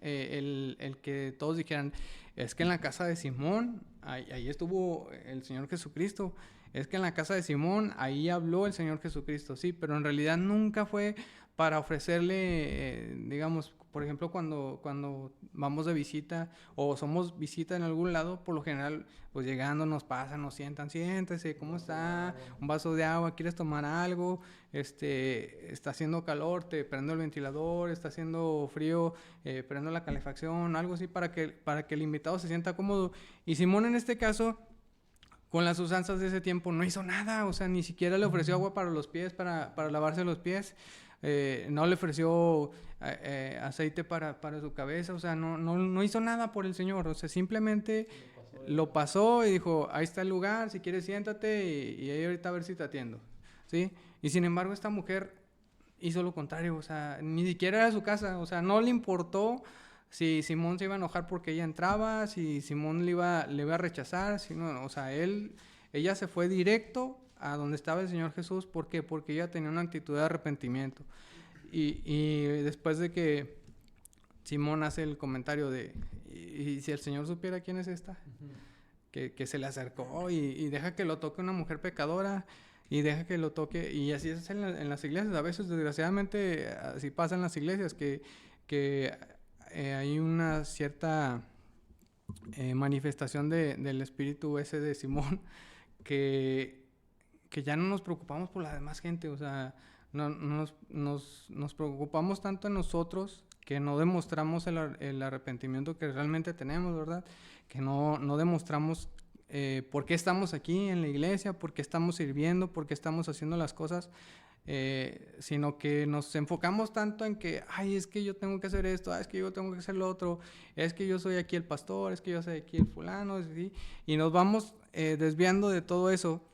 B: el que todos dijeran, es que en la casa de Simón, ahí estuvo el Señor Jesucristo, es que en la casa de Simón, ahí habló el Señor Jesucristo, sí, pero en realidad nunca fue para ofrecerle, digamos, por ejemplo, cuando vamos de visita o somos visita en algún lado, por lo general, pues llegando nos pasan, nos sientan, siéntese, ¿cómo está? Un vaso de agua, ¿quieres tomar algo? Está haciendo calor, te prendo el ventilador, está haciendo frío, prendo la calefacción, algo así para que el invitado se sienta cómodo. Y Simón en este caso, con las usanzas de ese tiempo, no hizo nada, o sea, ni siquiera le ofreció agua para los pies, para lavarse los pies. No le ofreció aceite para su cabeza, o sea, no hizo nada por el Señor, o sea, simplemente lo pasó y dijo, ahí está el lugar, si quieres siéntate y ahí ahorita a ver si te atiendo, ¿sí? Y sin embargo esta mujer hizo lo contrario, o sea, ni siquiera era su casa, o sea, no le importó si Simón se iba a enojar porque ella entraba, si Simón le iba a rechazar, o sea, ella se fue directo a donde estaba el Señor Jesús. ¿Por qué? Porque ella tenía una actitud de arrepentimiento. Y después de que Simón hace el comentario de, y si el Señor supiera quién es esta, que se le acercó y deja que lo toque una mujer pecadora y deja que lo toque, y así es en las iglesias, a veces desgraciadamente así pasa en las iglesias, que hay una cierta manifestación del espíritu ese de Simón, que ya no nos preocupamos por la demás gente, o sea, nos preocupamos tanto en nosotros que no demostramos el arrepentimiento que realmente tenemos, ¿verdad? Que no demostramos por qué estamos aquí en la iglesia, por qué estamos sirviendo, por qué estamos haciendo las cosas, sino que nos enfocamos tanto en que, es que yo tengo que hacer esto, es que yo tengo que hacer lo otro, es que yo soy aquí el pastor, es que yo soy aquí el fulano, ¿sí? Y nos vamos desviando de todo eso.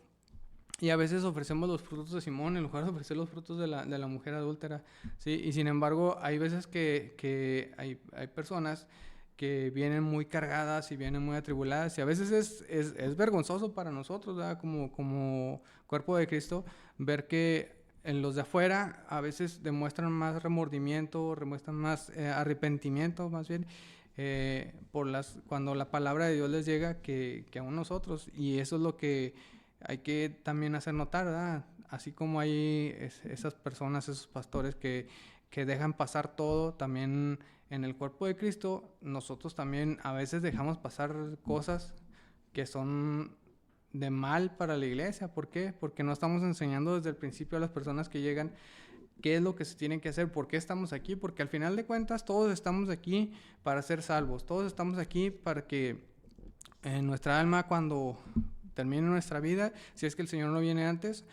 B: Y a veces ofrecemos los frutos de Simón en lugar de ofrecer los frutos de la mujer adúltera, ¿sí? Y sin embargo, hay veces que hay personas que vienen muy cargadas y vienen muy atribuladas, y a veces es vergonzoso para nosotros, ¿verdad? Como cuerpo de Cristo, ver que en los de afuera a veces demuestran más remordimiento, demuestran más arrepentimiento, más bien, cuando la palabra de Dios les llega que a nosotros. Y eso es lo que hay que también hacer notar, ¿verdad? Así como hay esas personas, esos pastores que dejan pasar todo, también en el cuerpo de Cristo nosotros también a veces dejamos pasar cosas que son de mal para la iglesia. ¿Por qué? Porque no estamos enseñando desde el principio a las personas que llegan qué es lo que se tiene que hacer, por qué estamos aquí, porque al final de cuentas todos estamos aquí para ser salvos, todos estamos aquí para que nuestra alma, cuando termine nuestra vida, si es que el Señor no viene antes,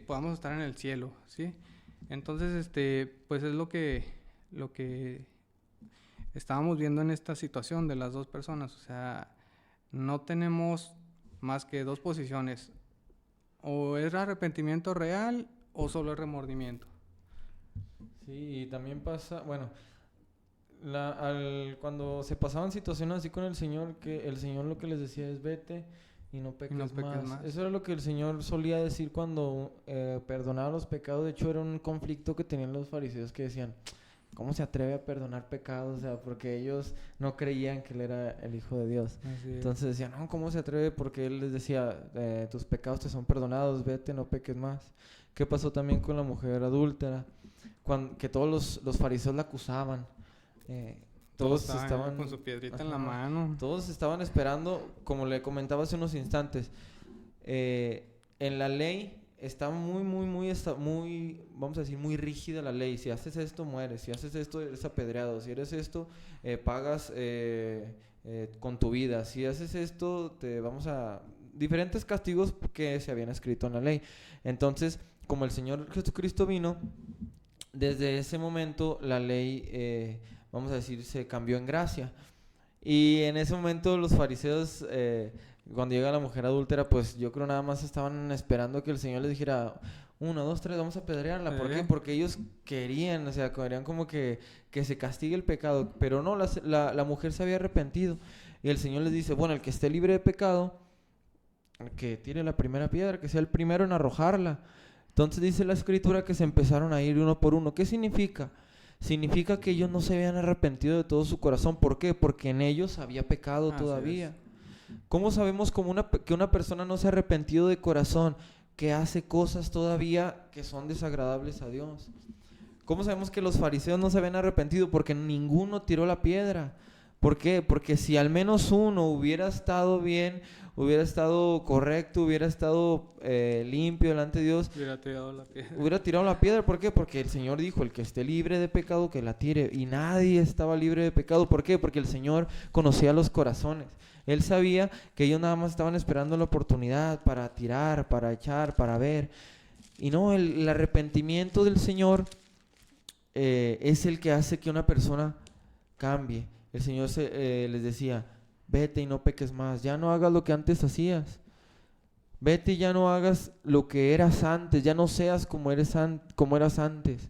B: podamos estar en el cielo, ¿sí? Entonces, pues es lo que estábamos viendo en esta situación de las dos personas. O sea, no tenemos más que dos posiciones: o es arrepentimiento real o solo es remordimiento.
A: Sí, y también pasa, bueno, cuando se pasaban situaciones así con el Señor, que el Señor lo que les decía es vete y no peques, más. Eso era lo que el Señor solía decir cuando perdonaba los pecados. De hecho, era un conflicto que tenían los fariseos, que decían, ¿cómo se atreve a perdonar pecados? O sea, porque ellos no creían que Él era el Hijo de Dios. Entonces decían, no, ¿cómo se atreve? Porque Él les decía, tus pecados te son perdonados, vete, no peques más. ¿Qué pasó también con la mujer adúltera? Que todos los fariseos la acusaban. Todos estaban
B: con su piedrita en la mano.
A: Todos estaban esperando, como le comentaba hace unos instantes, en la ley está muy, vamos a decir, muy rígida la ley. Si haces esto, mueres. Si haces esto, eres apedreado. Si eres esto, pagas con tu vida. Si haces esto, diferentes castigos que se habían escrito en la ley. Entonces, como el Señor Jesucristo vino, desde ese momento la ley, vamos a decir, se cambió en gracia. Y en ese momento los fariseos, cuando llega la mujer adúltera, pues yo creo nada más estaban esperando que el Señor les dijera, 1, 2, 3, vamos a apedrearla. ¿Por qué? Porque ellos querían, o sea, querían como que se castigue el pecado. Pero no, la mujer se había arrepentido. Y el Señor les dice, bueno, el que esté libre de pecado, que tire la primera piedra, que sea el primero en arrojarla. Entonces dice la Escritura que se empezaron a ir uno por uno. ¿Qué significa? Significa que ellos no se habían arrepentido de todo su corazón. ¿Por qué? Porque en ellos había pecado todavía. ¿Cómo sabemos que una persona no se ha arrepentido de corazón? Que hace cosas todavía que son desagradables a Dios. ¿Cómo sabemos que los fariseos no se habían arrepentido? Porque ninguno tiró la piedra. ¿Por qué? Porque si al menos uno hubiera estado bien, hubiera estado correcto, hubiera estado limpio delante de Dios, hubiera tirado la piedra. ¿Por qué? Porque el Señor dijo, el que esté libre de pecado, que la tire. Y nadie estaba libre de pecado. ¿Por qué? Porque el Señor conocía los corazones. Él sabía que ellos nada más estaban esperando la oportunidad para tirar, para echar, para ver. Y no, el arrepentimiento del Señor es el que hace que una persona cambie. El Señor les decía, vete y no peques más, ya no hagas lo que antes hacías. Vete y ya no hagas lo que eras antes, ya no seas como eras antes.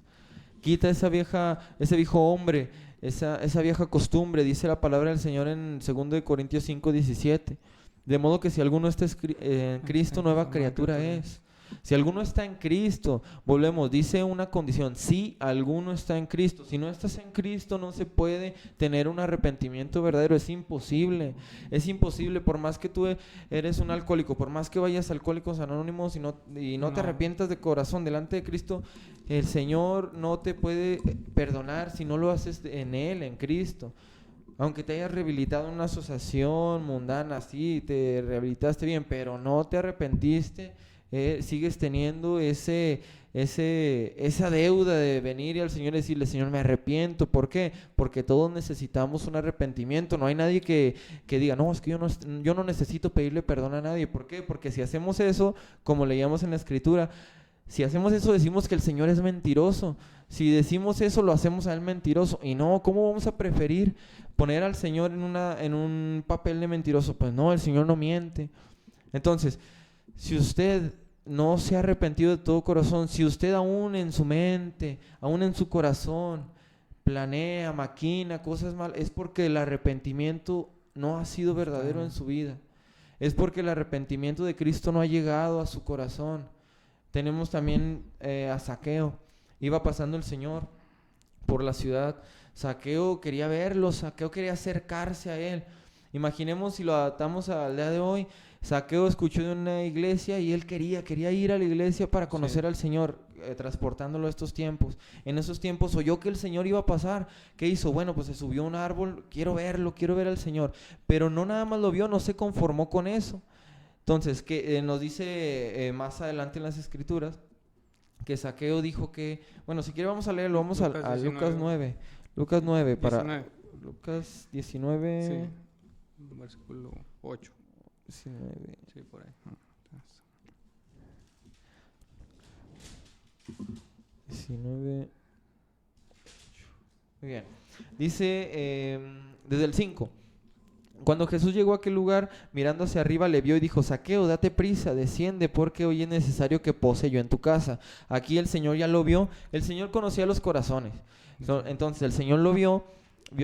A: Quita ese viejo hombre, esa vieja costumbre. Dice la palabra del Señor en 2 Corintios 5:17. De modo que si alguno está en Cristo, nueva criatura es. Si alguno está en Cristo, volvemos, dice una condición: si alguno está en Cristo. Si no estás en Cristo, no se puede tener un arrepentimiento verdadero. Es imposible, por más que tú eres un alcohólico, por más que vayas a Alcohólicos Anónimos y no te arrepientas de corazón delante de Cristo, el Señor no te puede perdonar si no lo haces en Él, en Cristo. Aunque te hayas rehabilitado en una asociación mundana, sí, te rehabilitaste bien, pero no te arrepentiste, sigues teniendo esa deuda de venir al Señor y decirle: Señor, me arrepiento. ¿Por qué? Porque todos necesitamos un arrepentimiento. No hay nadie que diga: no, es que yo no necesito pedirle perdón a nadie. ¿Por qué? Porque si hacemos eso, como leíamos en la Escritura, si hacemos eso, decimos que el Señor es mentiroso. Si decimos eso, lo hacemos a Él mentiroso. Y no, ¿cómo vamos a preferir poner al Señor en un papel de mentiroso? Pues no, el Señor no miente. Entonces, si usted no se ha arrepentido de todo corazón, si usted aún en su mente, aún en su corazón, planea, maquina cosas mal, es porque el arrepentimiento no ha sido verdadero en su vida. Es porque el arrepentimiento de Cristo no ha llegado a su corazón. Tenemos también a Zaqueo. Iba pasando el Señor por la ciudad. Zaqueo quería verlo, Zaqueo quería acercarse a Él. Imaginemos si lo adaptamos al día de hoy. Zaqueo escuchó de una iglesia y él quería ir a la iglesia para conocer al Señor. transportándolo a estos tiempos. En esos tiempos oyó que el Señor iba a pasar. ¿Qué hizo? Bueno, pues se subió a un árbol, quiero verlo, quiero ver al Señor. Pero no nada más lo vio, no se conformó con eso. Entonces, que nos dice más adelante en las Escrituras, que Zaqueo dijo que, bueno, si quiere vamos a leerlo, vamos a Lucas 9. Lucas 9, para
B: 19.
A: Lucas 19.
B: Sí, versículo 8.
A: 19.
B: Sí, por ahí.
A: 19. Muy bien. Dice desde el 5. Cuando Jesús llegó a aquel lugar, mirando hacia arriba, le vio y dijo: Zaqueo, date prisa, desciende, porque hoy es necesario que pose yo en tu casa. Aquí el Señor ya lo vio. El Señor conocía los corazones. Entonces el Señor lo vio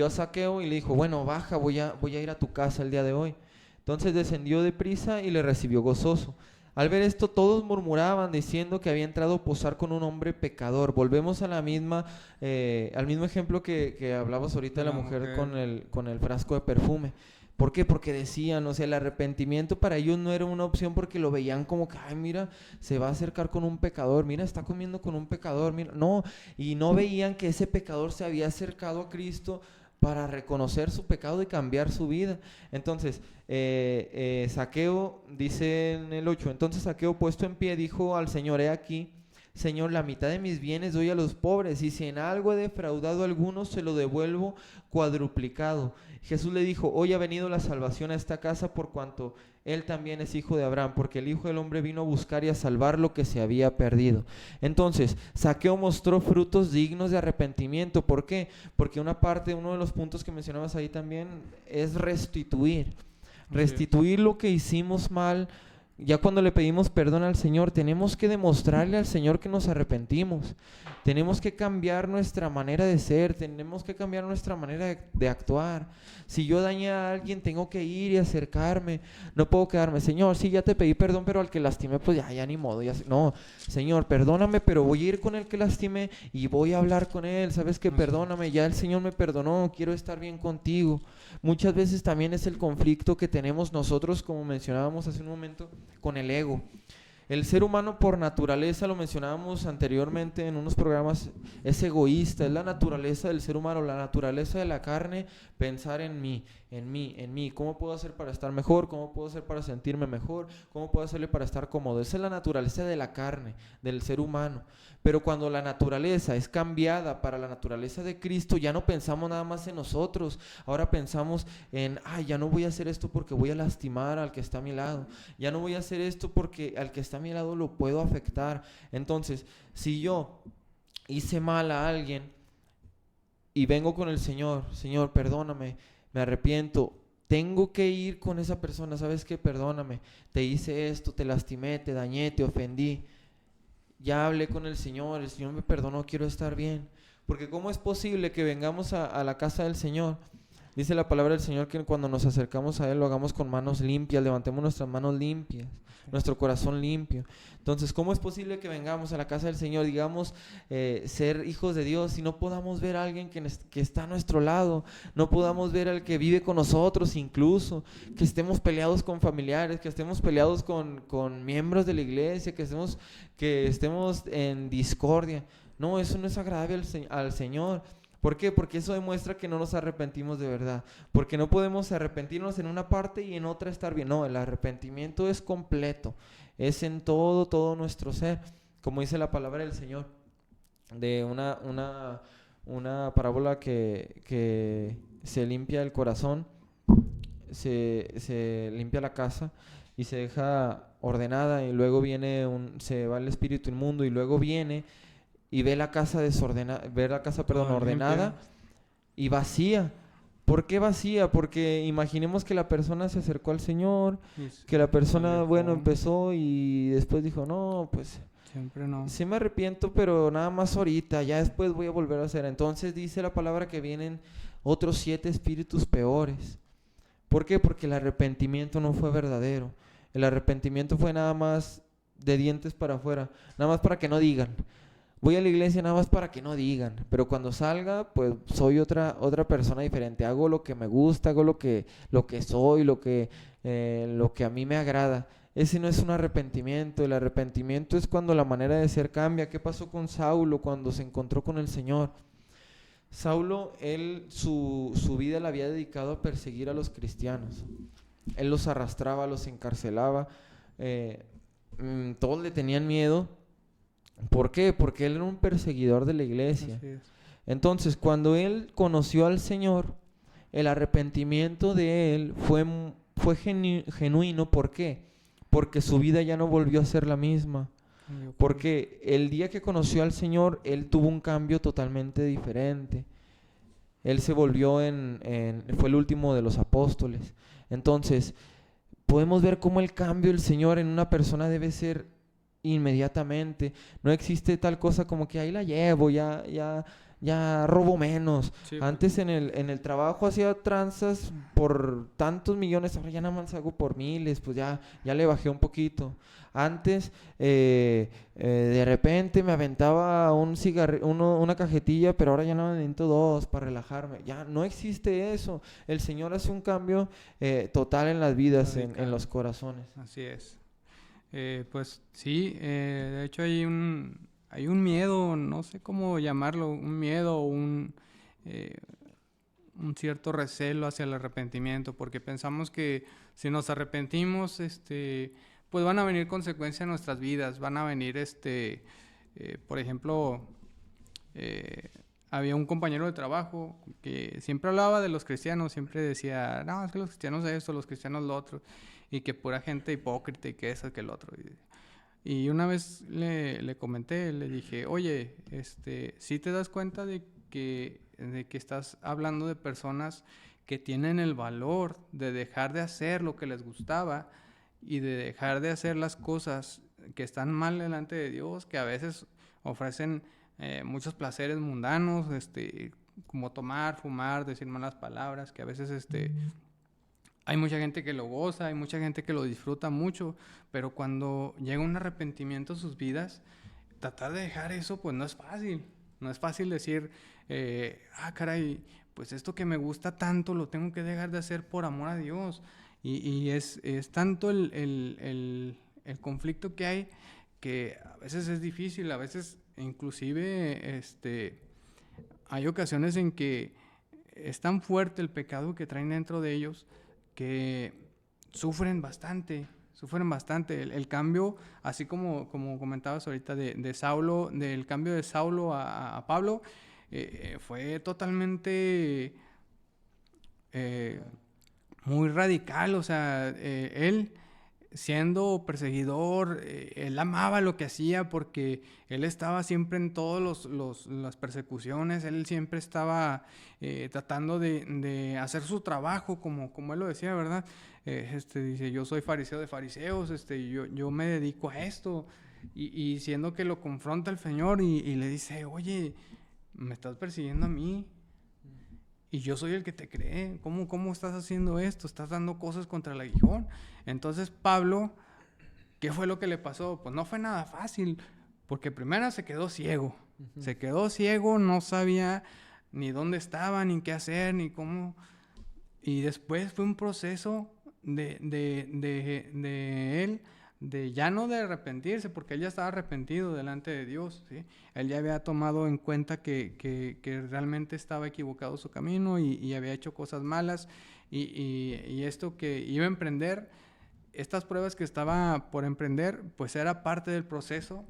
A: a Zaqueo y le dijo: bueno, baja, voy a ir a tu casa el día de hoy. Entonces descendió de prisa y le recibió gozoso. Al ver esto, todos murmuraban, diciendo que había entrado a posar con un hombre pecador. Volvemos a la misma, al mismo ejemplo que hablabas ahorita de la mujer con el frasco de perfume. ¿Por qué? Porque decían, o sea, el arrepentimiento para ellos no era una opción, porque lo veían como que, ay, mira, se va a acercar con un pecador, mira, está comiendo con un pecador, mira. No, y no veían que ese pecador se había acercado a Cristo para reconocer su pecado y cambiar su vida. Entonces, Zaqueo, dice en el 8, entonces Zaqueo, puesto en pie, dijo al Señor: he aquí, Señor, la mitad de mis bienes doy a los pobres, y si en algo he defraudado a algunos, se lo devuelvo cuadruplicado. Jesús le dijo: hoy ha venido la salvación a esta casa, por cuanto él también es hijo de Abraham, porque el Hijo del Hombre vino a buscar y a salvar lo que se había perdido. Entonces, Zaqueo mostró frutos dignos de arrepentimiento. ¿Por qué? Porque uno de los puntos que mencionabas ahí también es restituir lo que hicimos mal. Ya cuando le pedimos perdón al Señor, tenemos que demostrarle al Señor que nos arrepentimos. Tenemos que cambiar nuestra manera de ser, tenemos que cambiar nuestra manera de actuar. Si yo dañé a alguien, tengo que ir y acercarme. No puedo quedarme: Señor, sí, ya te pedí perdón, pero al que lastimé, pues ya ni modo. No, Señor, perdóname, pero voy a ir con el que lastimé y voy a hablar con él. ¿Sabes qué? Perdóname, ya el Señor me perdonó, quiero estar bien contigo. Muchas veces también es el conflicto que tenemos nosotros, como mencionábamos hace un momento, con el ego. El ser humano por naturaleza, lo mencionábamos anteriormente en unos programas, es egoísta. Es la naturaleza del ser humano, la naturaleza de la carne, pensar en mí. ¿Cómo puedo hacer para estar mejor? ¿Cómo puedo hacer para sentirme mejor? ¿Cómo puedo hacerle para estar cómodo? Esa es la naturaleza de la carne, del ser humano. Pero cuando la naturaleza es cambiada para la naturaleza de Cristo, ya no pensamos nada más en nosotros. Ahora pensamos en: ya no voy a hacer esto porque voy a lastimar al que está a mi lado. Ya no voy a hacer esto porque al que está a mi lado lo puedo afectar. Entonces, si yo hice mal a alguien y vengo con el Señor: Señor, perdóname, me arrepiento, tengo que ir con esa persona: ¿sabes qué? Perdóname, te hice esto, te lastimé, te dañé, te ofendí. Ya hablé con el Señor me perdonó, quiero estar bien. Porque ¿cómo es posible que vengamos a la casa del Señor? Dice la palabra del Señor que cuando nos acercamos a Él, lo hagamos con manos limpias, levantemos nuestras manos limpias, nuestro corazón limpio. Entonces, ¿cómo es posible que vengamos a la casa del Señor, digamos, ser hijos de Dios, y no podamos ver a alguien que está a nuestro lado, no podamos ver al que vive con nosotros, incluso, que estemos peleados con familiares, que estemos peleados con miembros de la iglesia, que estemos en discordia? No, eso no es agradable al Señor. ¿Por qué? Porque eso demuestra que no nos arrepentimos de verdad. Porque no podemos arrepentirnos en una parte y en otra estar bien. No, el arrepentimiento es completo. Es en todo nuestro ser. Como dice la palabra del Señor, de una parábola que se limpia el corazón, se limpia la casa y se deja ordenada, y luego se va el espíritu inmundo, y luego viene y ve la casa ordenada y vacía. ¿Por qué vacía? Porque imaginemos que la persona se acercó al Señor, que la persona, empezó y después dijo: no, pues
B: siempre no.
A: Sí me arrepiento, pero nada más ahorita, ya después voy a volver a hacer. Entonces dice la palabra que vienen otros 7 espíritus peores. ¿Por qué? Porque el arrepentimiento no fue verdadero. El arrepentimiento fue nada más de dientes para afuera, nada más para que no digan. Voy a la iglesia nada más para que no digan, pero cuando salga, pues soy otra persona diferente. Hago lo que me gusta, hago lo que soy, lo que a mí me agrada. ese no es un arrepentimiento. El arrepentimiento es cuando la manera de ser cambia. ¿Qué pasó con Saulo cuando se encontró con el Señor? Saulo, su vida la había dedicado a perseguir a los cristianos. Él los arrastraba, los encarcelaba. Todos le tenían miedo. ¿Por qué? Porque él era un perseguidor de la iglesia.
B: Así es.
A: Entonces, cuando él conoció al Señor, el arrepentimiento de él fue genuino. ¿Por qué? Porque su vida ya no volvió a ser la misma. Porque el día que conoció al Señor, él tuvo un cambio totalmente diferente. Él se volvió fue el último de los apóstoles. Entonces, podemos ver cómo el cambio del Señor en una persona debe ser inmediatamente. No existe tal cosa como que ahí la llevo, ya robo menos.
B: Sí,
A: Antes en el trabajo hacía tranzas por tantos millones, ahora ya nada más hago por miles, pues ya le bajé un poquito. Antes de repente me aventaba una cajetilla, pero ahora ya no me avento dos para relajarme. Ya no existe eso. El Señor hace un cambio total en las vidas, en los corazones.
B: Así es. Pues sí, de hecho hay un miedo, no sé cómo llamarlo, un miedo, un cierto recelo hacia el arrepentimiento, porque pensamos que si nos arrepentimos, pues van a venir consecuencias en nuestras vidas, van a venir, por ejemplo, había un compañero de trabajo que siempre hablaba de los cristianos, siempre decía, no, es que los cristianos esto, los cristianos lo otro, y que pura gente hipócrita y que eso, que el otro. Y una vez le comenté, le dije, oye, ¿sí te das cuenta de que estás hablando de personas que tienen el valor de dejar de hacer lo que les gustaba y de dejar de hacer las cosas que están mal delante de Dios, que a veces ofrecen muchos placeres mundanos, como tomar, fumar, decir malas palabras, que a veces hay mucha gente que lo goza, hay mucha gente que lo disfruta mucho, pero cuando llega un arrepentimiento a sus vidas, tratar de dejar eso, pues no es fácil. No es fácil decir, caray, pues esto que me gusta tanto lo tengo que dejar de hacer por amor a Dios. Y es tanto el conflicto que hay que a veces es difícil, a veces inclusive hay ocasiones en que es tan fuerte el pecado que traen dentro de ellos que sufren bastante. El cambio, así como comentabas ahorita de Saulo, del cambio de Saulo a Pablo, fue totalmente muy radical. O sea, él siendo perseguidor, él amaba lo que hacía porque él estaba siempre en todas las persecuciones, él siempre estaba tratando de hacer su trabajo, como él lo decía, ¿verdad? Dice, yo soy fariseo de fariseos, yo me dedico a esto, y siendo que lo confronta el Señor y le dice, oye, me estás persiguiendo a mí, y yo soy el que te cree. ¿Cómo estás haciendo esto? Estás dando cosas contra el aguijón. Entonces Pablo, ¿qué fue lo que le pasó? Pues no fue nada fácil, porque primero se quedó ciego. Uh-huh. Se quedó ciego, no sabía ni dónde estaba, ni qué hacer, ni cómo. Y después fue un proceso de él, ya no de arrepentirse, porque él ya estaba arrepentido delante de Dios, ¿sí? Él ya había tomado en cuenta que realmente estaba equivocado su camino y había hecho cosas malas, y esto que iba a emprender, estas pruebas que estaba por emprender, pues era parte del proceso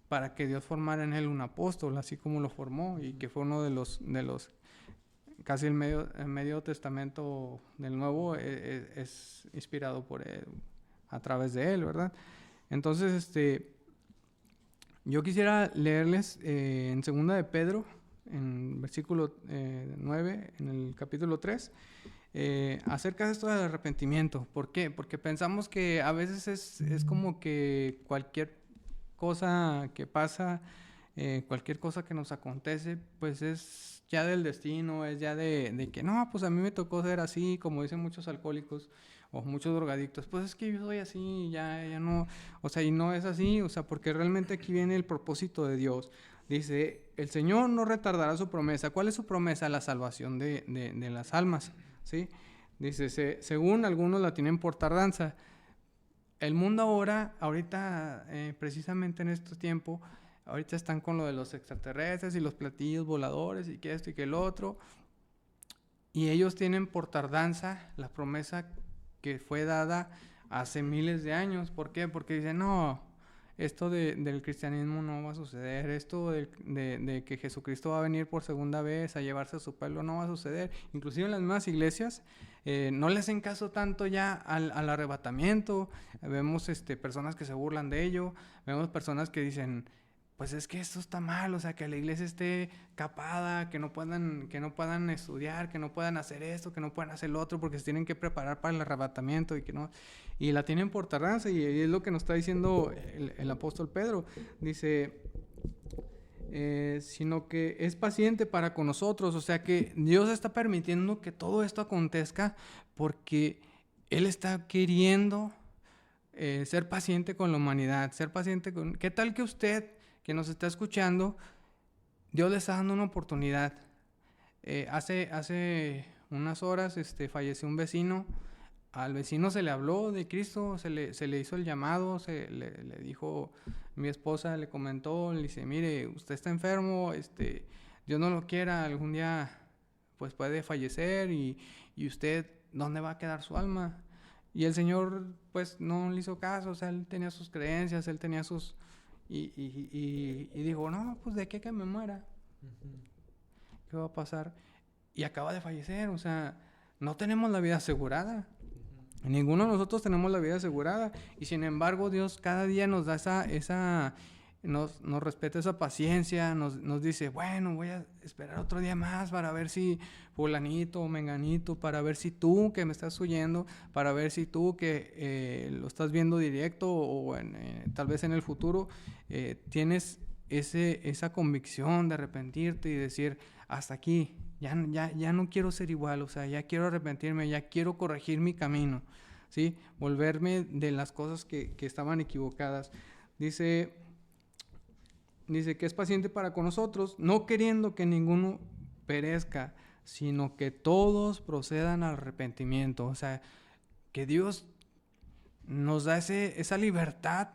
B: para que Dios formara en él un apóstol, así como lo formó, y que fue uno de los casi el medio testamento del Nuevo es inspirado por él, a través de él, ¿verdad? Entonces, yo quisiera leerles en 2 de Pedro, en versículo 9, en el capítulo 3, acerca de esto del arrepentimiento. ¿Por qué? Porque pensamos que a veces es como que cualquier cosa que pasa, cualquier cosa que nos acontece, pues es ya del destino, es ya de que no, pues a mí me tocó ser así, como dicen muchos alcohólicos o muchos drogadictos, pues es que yo soy así, ya no, o sea, y no es así, o sea, porque realmente aquí viene el propósito de Dios. Dice, el Señor no retardará su promesa. ¿Cuál es su promesa? La salvación de las almas, ¿sí? Dice, según algunos la tienen por tardanza, el mundo ahorita, precisamente en estos tiempos, ahorita están con lo de los extraterrestres y los platillos voladores y que esto y que el otro. Y ellos tienen por tardanza la promesa que fue dada hace miles de años. ¿Por qué? Porque dicen, no, esto del cristianismo no va a suceder, esto de que Jesucristo va a venir por segunda vez a llevarse a su pueblo no va a suceder. Inclusive en las mismas iglesias no le hacen caso tanto ya al arrebatamiento. Vemos personas que se burlan de ello, vemos personas que dicen, pues es que esto está mal, o sea, que la iglesia esté capada, que no puedan estudiar, que no puedan hacer esto, que no puedan hacer lo otro, porque se tienen que preparar para el arrebatamiento y que no, y la tienen por tardanza, y es lo que nos está diciendo el apóstol Pedro. Dice, sino que es paciente para con nosotros, o sea que Dios está permitiendo que todo esto acontezca porque Él está queriendo ser paciente con la humanidad, ser paciente con... ¿Qué tal que usted que nos está escuchando, Dios le está dando una oportunidad? Hace unas horas falleció un vecino. Al vecino se le habló de Cristo, se le hizo el llamado, le dijo, mi esposa le comentó, le dice, mire, usted está enfermo, Dios no lo quiera, algún día pues puede fallecer y usted, ¿dónde va a quedar su alma? Y el Señor pues no le hizo caso, o sea, él tenía sus creencias, él tenía sus... Y dijo, no, pues de qué que me muera. ¿Qué va a pasar? Y acaba de fallecer, o sea, no tenemos la vida asegurada. Ninguno de nosotros tenemos la vida asegurada. Y sin embargo, Dios cada día nos da nos respeta esa paciencia, nos dice, bueno, voy a esperar otro día más para ver si fulanito o menganito, para ver si tú que me estás oyendo, para ver si tú que lo estás viendo directo o tal vez en el futuro, tienes esa convicción de arrepentirte y decir, hasta aquí, ya no quiero ser igual, o sea, ya quiero arrepentirme, ya quiero corregir mi camino, ¿sí? Volverme de las cosas que estaban equivocadas. Dice que es paciente para con nosotros, no queriendo que ninguno perezca, sino que todos procedan al arrepentimiento. O sea, que Dios nos da esa libertad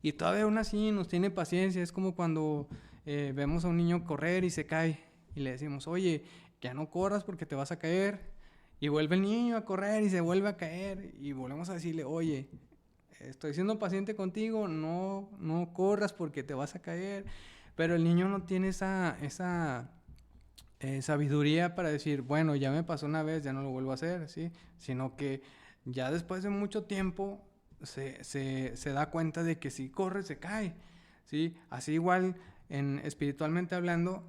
B: y todavía aún así nos tiene paciencia. Es como cuando vemos a un niño correr y se cae y le decimos, oye, ya no corras porque te vas a caer. Y vuelve el niño a correr y se vuelve a caer y volvemos a decirle, oye, estoy siendo paciente contigo, no corras porque te vas a caer. Pero el niño no tiene esa sabiduría para decir, bueno, ya me pasó una vez, ya no lo vuelvo a hacer, ¿sí? Sino que ya después de mucho tiempo se da cuenta de que si corre se cae, ¿sí? Así igual, espiritualmente hablando,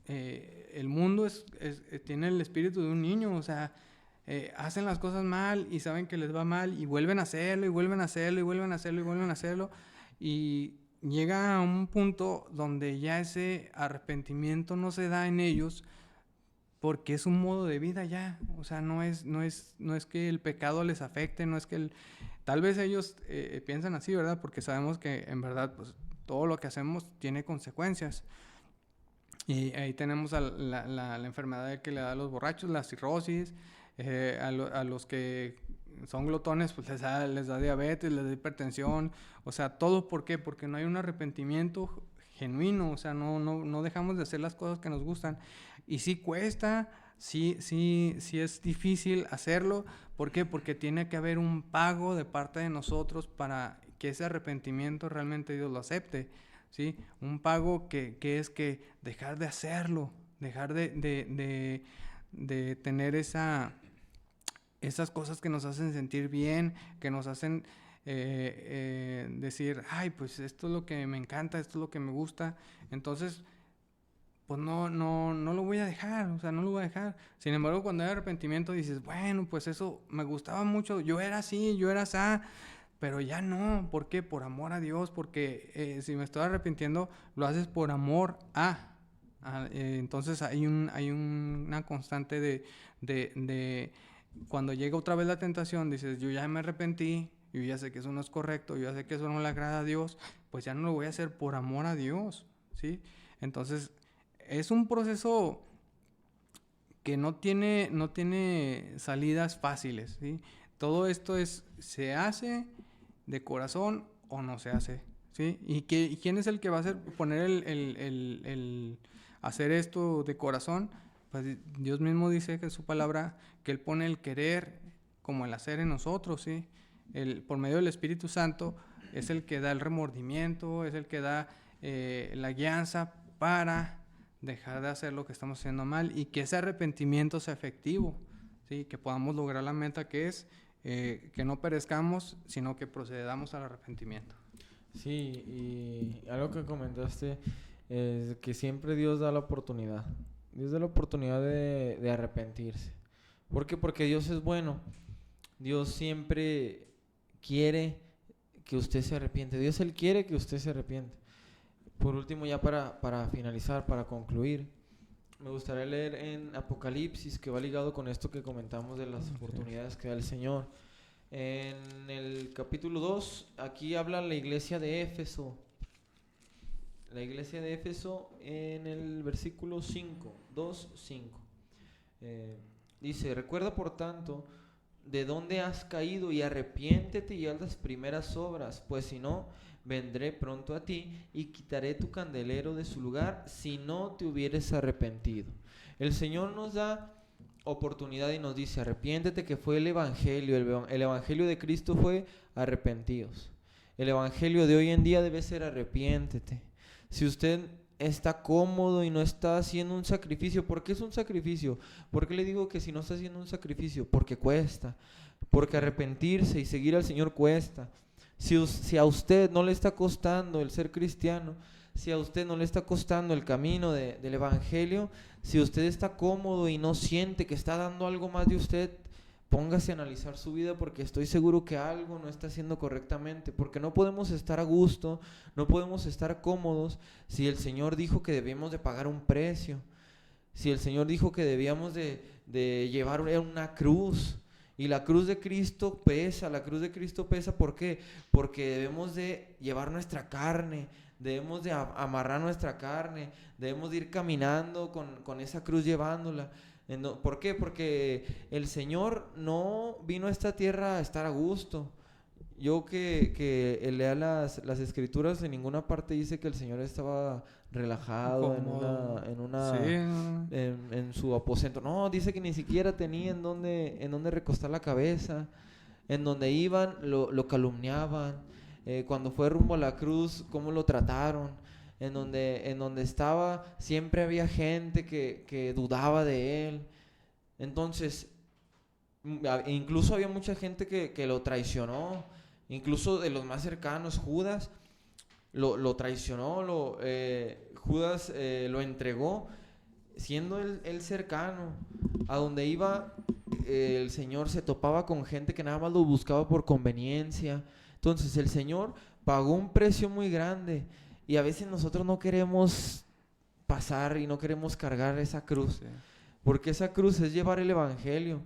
B: el mundo tiene el espíritu de un niño, o sea, hacen las cosas mal y saben que les va mal y vuelven a hacerlo y vuelven a hacerlo y vuelven a hacerlo y vuelven a hacerlo y llega a un punto donde ya ese arrepentimiento no se da en ellos porque es un modo de vida ya, o sea, no es que el pecado les afecte, no es que tal vez ellos piensan así, ¿verdad? Porque sabemos que en verdad pues todo lo que hacemos tiene consecuencias. Y ahí tenemos la enfermedad que le da a los borrachos, la cirrosis, a los que son glotones, pues les da diabetes, les da hipertensión, o sea, todo. ¿Por qué? Porque no hay un arrepentimiento genuino, o sea, no dejamos de hacer las cosas que nos gustan. Y sí cuesta, sí es difícil hacerlo. ¿Por qué? Porque tiene que haber un pago de parte de nosotros para que ese arrepentimiento realmente Dios lo acepte, ¿sí? Un pago que es que dejar de hacerlo, dejar de tener esas cosas que nos hacen sentir bien, que nos hacen decir, ay, pues esto es lo que me encanta, esto es lo que me gusta, entonces pues no lo voy a dejar, o sea, no lo voy a dejar. Sin embargo, cuando hay arrepentimiento dices, bueno, pues eso me gustaba mucho, yo era así, yo era así, pero ya no. ¿Por qué? Por amor a Dios, porque si me estoy arrepintiendo, lo haces por amor entonces hay una constante de cuando llega otra vez la tentación, dices, yo ya me arrepentí, yo ya sé que eso no es correcto, yo ya sé que eso no le agrada a Dios, pues ya no lo voy a hacer por amor a Dios, ¿sí? Entonces, es un proceso que no tiene salidas fáciles, ¿sí? Todo esto se hace de corazón o no se hace, ¿sí? ¿Y quién es el que va a poner el hacer esto de corazón? Pues Dios mismo dice que en su palabra que Él pone el querer como el hacer en nosotros, ¿sí? Por medio del Espíritu Santo es el que da el remordimiento, es el que da la guianza para dejar de hacer lo que estamos haciendo mal y que ese arrepentimiento sea efectivo, ¿sí? Que podamos lograr la meta que es que no perezcamos, sino que procedamos al arrepentimiento.
A: Sí, y algo que comentaste es que siempre Dios da la oportunidad. Dios da la oportunidad de arrepentirse. ¿Por qué? Porque Dios es bueno. Dios siempre quiere que usted se arrepiente. Dios Él quiere que usted se arrepiente. Por último, ya para finalizar, para concluir, me gustaría leer en Apocalipsis, que va ligado con esto que comentamos de las oportunidades que da el Señor. En el capítulo 2, aquí habla la iglesia de Éfeso. La iglesia de Éfeso en el versículo 5, 2, 5. Dice, recuerda por tanto de dónde has caído y arrepiéntete y haz las primeras obras, pues si no, vendré pronto a ti y quitaré tu candelero de su lugar si no te hubieres arrepentido. El Señor nos da oportunidad y nos dice, arrepiéntete, que fue el evangelio. El evangelio de Cristo fue arrepentidos. El evangelio de hoy en día debe ser arrepiéntete. Si usted está cómodo y no está haciendo un sacrificio, ¿por qué es un sacrificio? ¿Por qué le digo que si no está haciendo un sacrificio? Porque cuesta, porque arrepentirse y seguir al Señor cuesta. Si a usted no le está costando el ser cristiano, si a usted no le está costando el camino del evangelio, si usted está cómodo y no siente que está dando algo más de usted, póngase a analizar su vida, porque estoy seguro que algo no está haciendo correctamente, porque no podemos estar a gusto, no podemos estar cómodos si el Señor dijo que debemos de pagar un precio, si el Señor dijo que debíamos de llevar una cruz. Y la cruz de Cristo pesa, ¿por qué? Porque debemos de llevar nuestra carne, debemos de amarrar nuestra carne, debemos de ir caminando con esa cruz llevándola. ¿Por qué? Porque el Señor no vino a esta tierra a estar a gusto. Yo que lea las escrituras, en ninguna parte dice que el Señor estaba relajado en su aposento. No, dice que ni siquiera tenía en dónde recostar la cabeza. En donde iban lo calumniaban. Cuando fue rumbo a la cruz, cómo lo trataron. En donde estaba, siempre había gente que dudaba de él. Entonces, incluso había mucha gente que lo traicionó. Incluso de los más cercanos, Judas lo traicionó, Judas lo entregó, siendo él cercano. A donde iba, el Señor se topaba con gente que nada más lo buscaba por conveniencia. Entonces el Señor pagó un precio muy grande, y a veces nosotros no queremos pasar y no queremos cargar esa cruz, porque esa cruz es llevar el evangelio.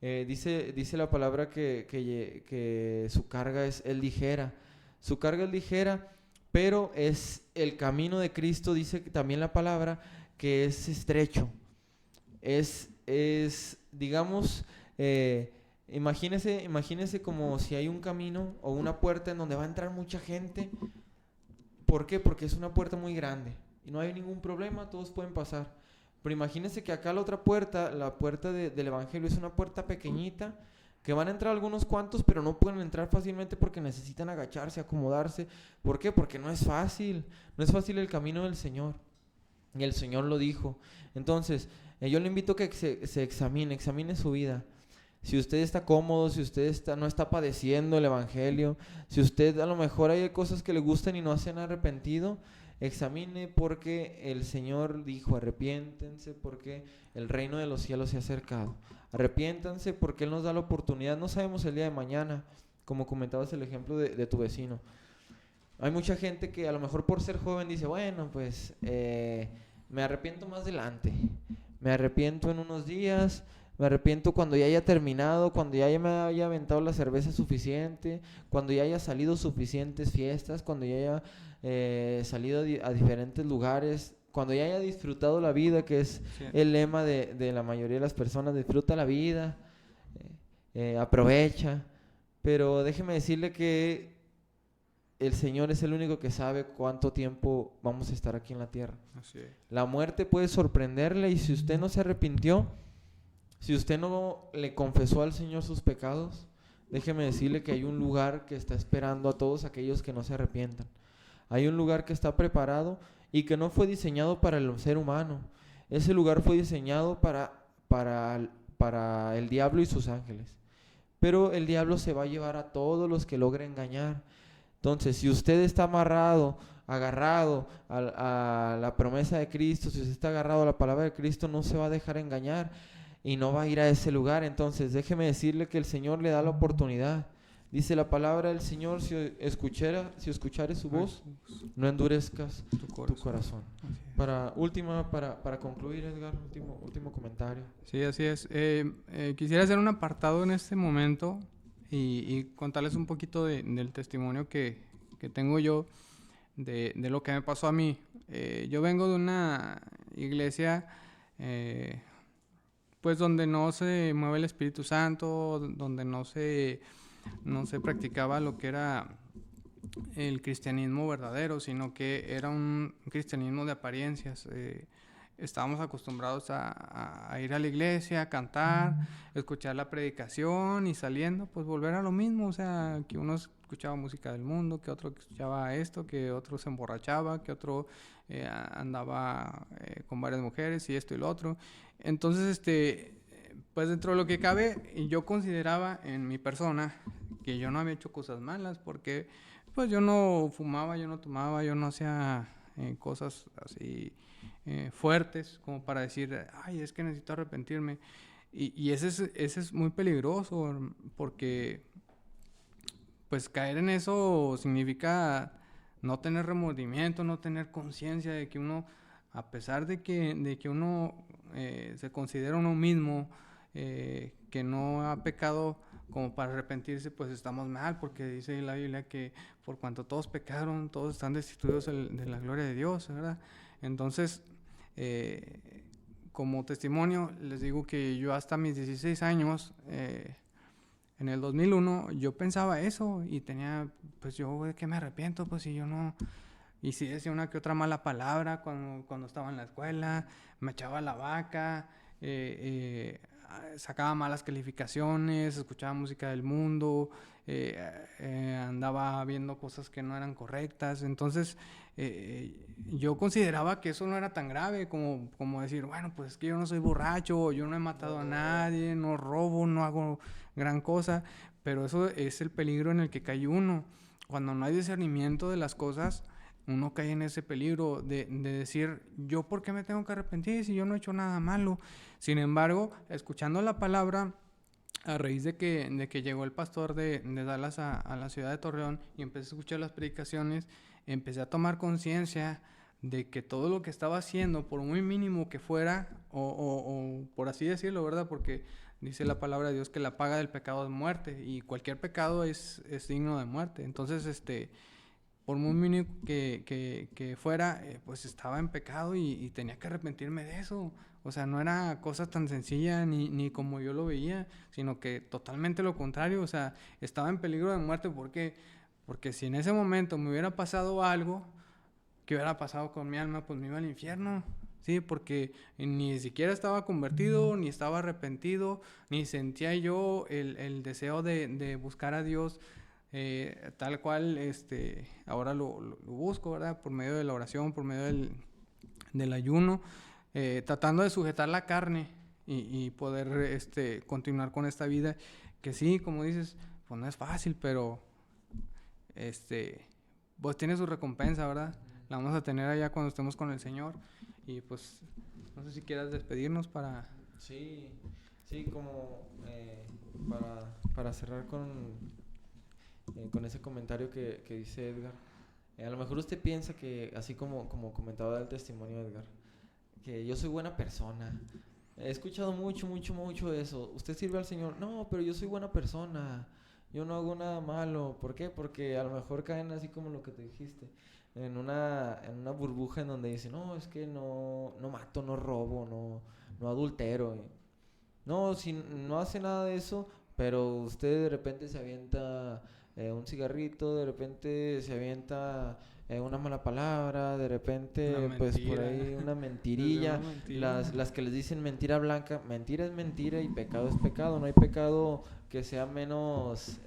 A: Dice la palabra que su carga es ligera. Su carga es ligera, pero es el camino de Cristo, dice también la palabra, que es estrecho. Digamos, imagínese como si hay un camino o una puerta en donde va a entrar mucha gente. ¿Por qué? Porque es una puerta muy grande y no hay ningún problema, todos pueden pasar. Pero imagínense que acá la otra puerta, la puerta del evangelio, es una puerta pequeñita, que van a entrar algunos cuantos, pero no pueden entrar fácilmente porque necesitan agacharse, acomodarse. ¿Por qué? Porque no es fácil el camino del Señor. Y el Señor lo dijo. Entonces, yo le invito a que se examine su vida. Si usted está cómodo, si usted no está padeciendo el evangelio, si usted a lo mejor hay cosas que le gustan y no se han arrepentido, examine, porque el Señor dijo, arrepiéntense porque el reino de los cielos se ha acercado. Arrepiéntanse porque Él nos da la oportunidad. No sabemos el día de mañana, como comentabas el ejemplo de tu vecino. Hay mucha gente que a lo mejor por ser joven dice, bueno, pues me arrepiento más adelante, me arrepiento en unos días, me arrepiento cuando ya haya terminado, cuando ya me haya aventado la cerveza suficiente, cuando ya haya salido suficientes fiestas, cuando ya haya salido a diferentes lugares, cuando ya haya disfrutado la vida, que es el lema de la mayoría de las personas. Disfruta la vida, aprovecha. Pero déjeme decirle que el Señor es el único que sabe cuánto tiempo vamos a estar aquí en la tierra.
B: Así es.
A: La muerte puede sorprenderle y si usted no se arrepintió, si usted no le confesó al Señor sus pecados, déjeme decirle que hay un lugar que está esperando a todos aquellos que no se arrepientan. Hay un lugar que está preparado y que no fue diseñado para el ser humano. Ese lugar fue diseñado para el diablo y sus ángeles. Pero el diablo se va a llevar a todos los que logre engañar. Entonces, si usted está agarrado a la promesa de Cristo, si usted está agarrado a la palabra de Cristo, no se va a dejar engañar y no va a ir a ese lugar. Entonces, déjeme decirle que el Señor le da la oportunidad. Dice la palabra del Señor, si escuchares su voz, no endurezcas tu corazón. Para concluir, Edgar, último comentario.
B: Sí, así es. Quisiera hacer un apartado en este momento y contarles un poquito del testimonio que tengo yo de lo que me pasó a mí. Yo vengo de una iglesia pues donde no se mueve el Espíritu Santo, donde no se practicaba lo que era el cristianismo verdadero, sino que era un cristianismo de apariencias. Estábamos acostumbrados a ir a la iglesia, a cantar, escuchar la predicación y saliendo, pues volver a lo mismo. O sea, que uno escuchaba música del mundo, que otro escuchaba esto, que otro se emborrachaba, que otro andaba con varias mujeres y esto y lo otro. Entonces, pues dentro de lo que cabe, yo consideraba en mi persona que yo no había hecho cosas malas, porque pues yo no fumaba, yo no tomaba, yo no hacía cosas así fuertes como para decir, ay, es que necesito arrepentirme. Y ese es muy peligroso, porque pues caer en eso significa no tener remordimiento, no tener conciencia de que uno, a pesar de que uno se considera uno mismo que no ha pecado como para arrepentirse, pues estamos mal, porque dice la Biblia que por cuanto todos pecaron, todos están destituidos de la gloria de Dios, ¿verdad? Entonces, como testimonio, les digo que yo hasta mis 16 años, en el 2001, yo pensaba eso y tenía, pues yo, ¿de qué me arrepiento? Pues si yo no... Y si decía una que otra mala palabra cuando estaba en la escuela, me echaba la vaca, sacaba malas calificaciones, escuchaba música del mundo, andaba viendo cosas que no eran correctas. Entonces, yo consideraba que eso no era tan grave como decir, bueno, pues es que yo no soy borracho, yo no he matado a nadie, no robo, no hago gran cosa. Pero eso es el peligro en el que cae uno. Cuando no hay discernimiento de las cosas, uno cae en ese peligro de decir, ¿yo por qué me tengo que arrepentir si yo no he hecho nada malo? Sin embargo, escuchando la palabra, a raíz de que llegó el pastor de Dallas a la ciudad de Torreón y empecé a escuchar las predicaciones, empecé a tomar conciencia de que todo lo que estaba haciendo, por muy mínimo que fuera, o por así decirlo, ¿verdad? Porque dice la palabra de Dios que la paga del pecado es muerte, y cualquier pecado es digno de muerte. Entonces, por muy mínimo que fuera, pues estaba en pecado y tenía que arrepentirme de eso. O sea, no era cosa tan sencilla ni como yo lo veía, sino que totalmente lo contrario. O sea, estaba en peligro de muerte. ¿Por qué? Porque si en ese momento me hubiera pasado algo, ¿qué hubiera pasado con mi alma? Pues me iba al infierno. Sí, porque ni siquiera estaba convertido, ni estaba arrepentido, ni sentía yo el deseo de buscar a Dios tal cual ahora lo busco, ¿verdad? Por medio de la oración, por medio del ayuno, tratando de sujetar la carne y poder continuar con esta vida, que sí, como dices, pues no es fácil, pero pues tiene su recompensa, ¿verdad? La vamos a tener allá cuando estemos con el Señor. Y pues no sé si quieras despedirnos para...
A: Sí, como para cerrar con ese comentario que dice Edgar. A lo mejor usted piensa que, así como comentaba el testimonio de Edgar, que yo soy buena persona. He escuchado mucho eso. ¿Usted sirve al Señor? No, pero yo soy buena persona. Yo no hago nada malo. ¿Por qué? Porque a lo mejor caen así como lo que te dijiste, en una burbuja en donde dicen, no, es que no mato, no robo, no adultero. No, si no hace nada de eso, pero usted de repente se avienta un cigarrito, de repente se avienta una mala palabra, de repente
B: Una
A: pues por
B: mentira.
A: ahí una
B: Desde
A: mentirilla,
B: una mentira.
A: las que les dicen mentira blanca, mentira es mentira y pecado es pecado, no hay pecado que sea menos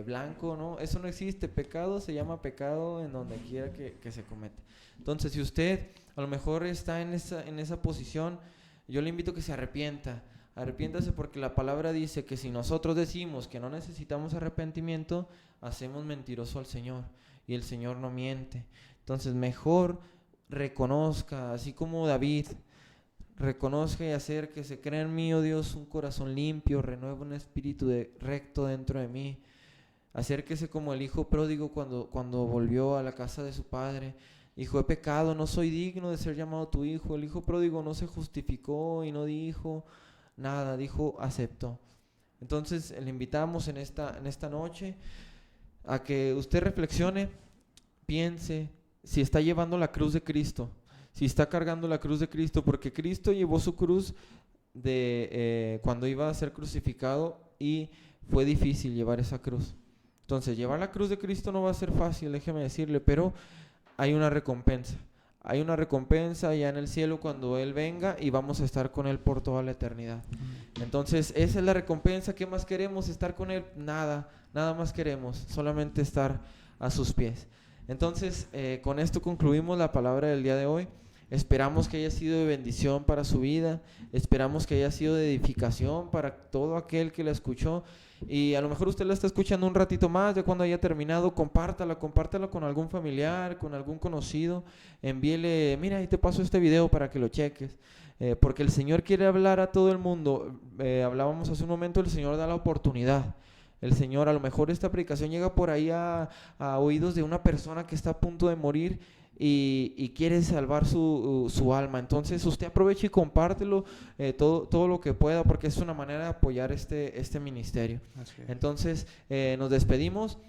A: blanco, ¿no? Eso no existe, pecado se llama pecado en donde quiera que se comete. Entonces, si usted a lo mejor está en esa posición, yo le invito a que se arrepienta. Arrepiéntase porque la palabra dice que si nosotros decimos que no necesitamos arrepentimiento, hacemos mentiroso al Señor y el Señor no miente. Entonces mejor reconozca, así como David, reconozca y acérquese, crea en mí, oh Dios, un corazón limpio, renueva un espíritu recto dentro de mí. Acérquese como el hijo pródigo cuando volvió a la casa de su padre. Hijo, he pecado, no soy digno de ser llamado tu hijo. El hijo pródigo no se justificó y no dijo nada, dijo aceptó. Entonces le invitamos en esta noche a que usted reflexione, piense si está llevando la cruz de Cristo, si está cargando la cruz de Cristo, porque Cristo llevó su cruz cuando iba a ser crucificado y fue difícil llevar esa cruz. Entonces llevar la cruz de Cristo no va a ser fácil, déjeme decirle, pero hay una recompensa. Hay una recompensa allá en el cielo cuando Él venga y vamos a estar con Él por toda la eternidad. Entonces, esa es la recompensa. ¿Qué más queremos? Estar con Él. Nada más queremos, solamente estar a sus pies. Entonces, con esto concluimos la palabra del día de hoy. Esperamos que haya sido de bendición para su vida. Esperamos que haya sido de edificación para todo aquel que la escuchó. Y a lo mejor usted la está escuchando un ratito más, ya cuando haya terminado, compártala con algún familiar, con algún conocido, envíele, mira, ahí te paso este video para que lo cheques, porque el Señor quiere hablar a todo el mundo. Hablábamos hace un momento, el Señor da la oportunidad. El Señor, a lo mejor esta predicación llega por ahí a oídos de una persona que está a punto de morir y quiere salvar su alma. Entonces usted aproveche y compártelo todo lo que pueda, porque es una manera de apoyar este ministerio. Entonces nos despedimos.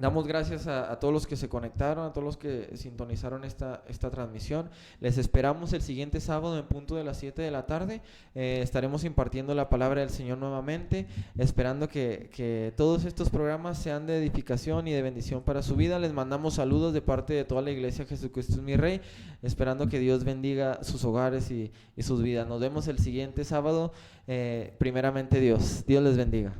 A: Damos gracias a todos los que se conectaron, a todos los que sintonizaron esta transmisión. Les esperamos el siguiente sábado en punto de las 7 de la tarde. Estaremos impartiendo la palabra del Señor nuevamente, esperando que todos estos programas sean de edificación y de bendición para su vida. Les mandamos saludos de parte de toda la iglesia Jesucristo es mi Rey, esperando que Dios bendiga sus hogares y sus vidas. Nos vemos el siguiente sábado, primeramente Dios. Dios les bendiga.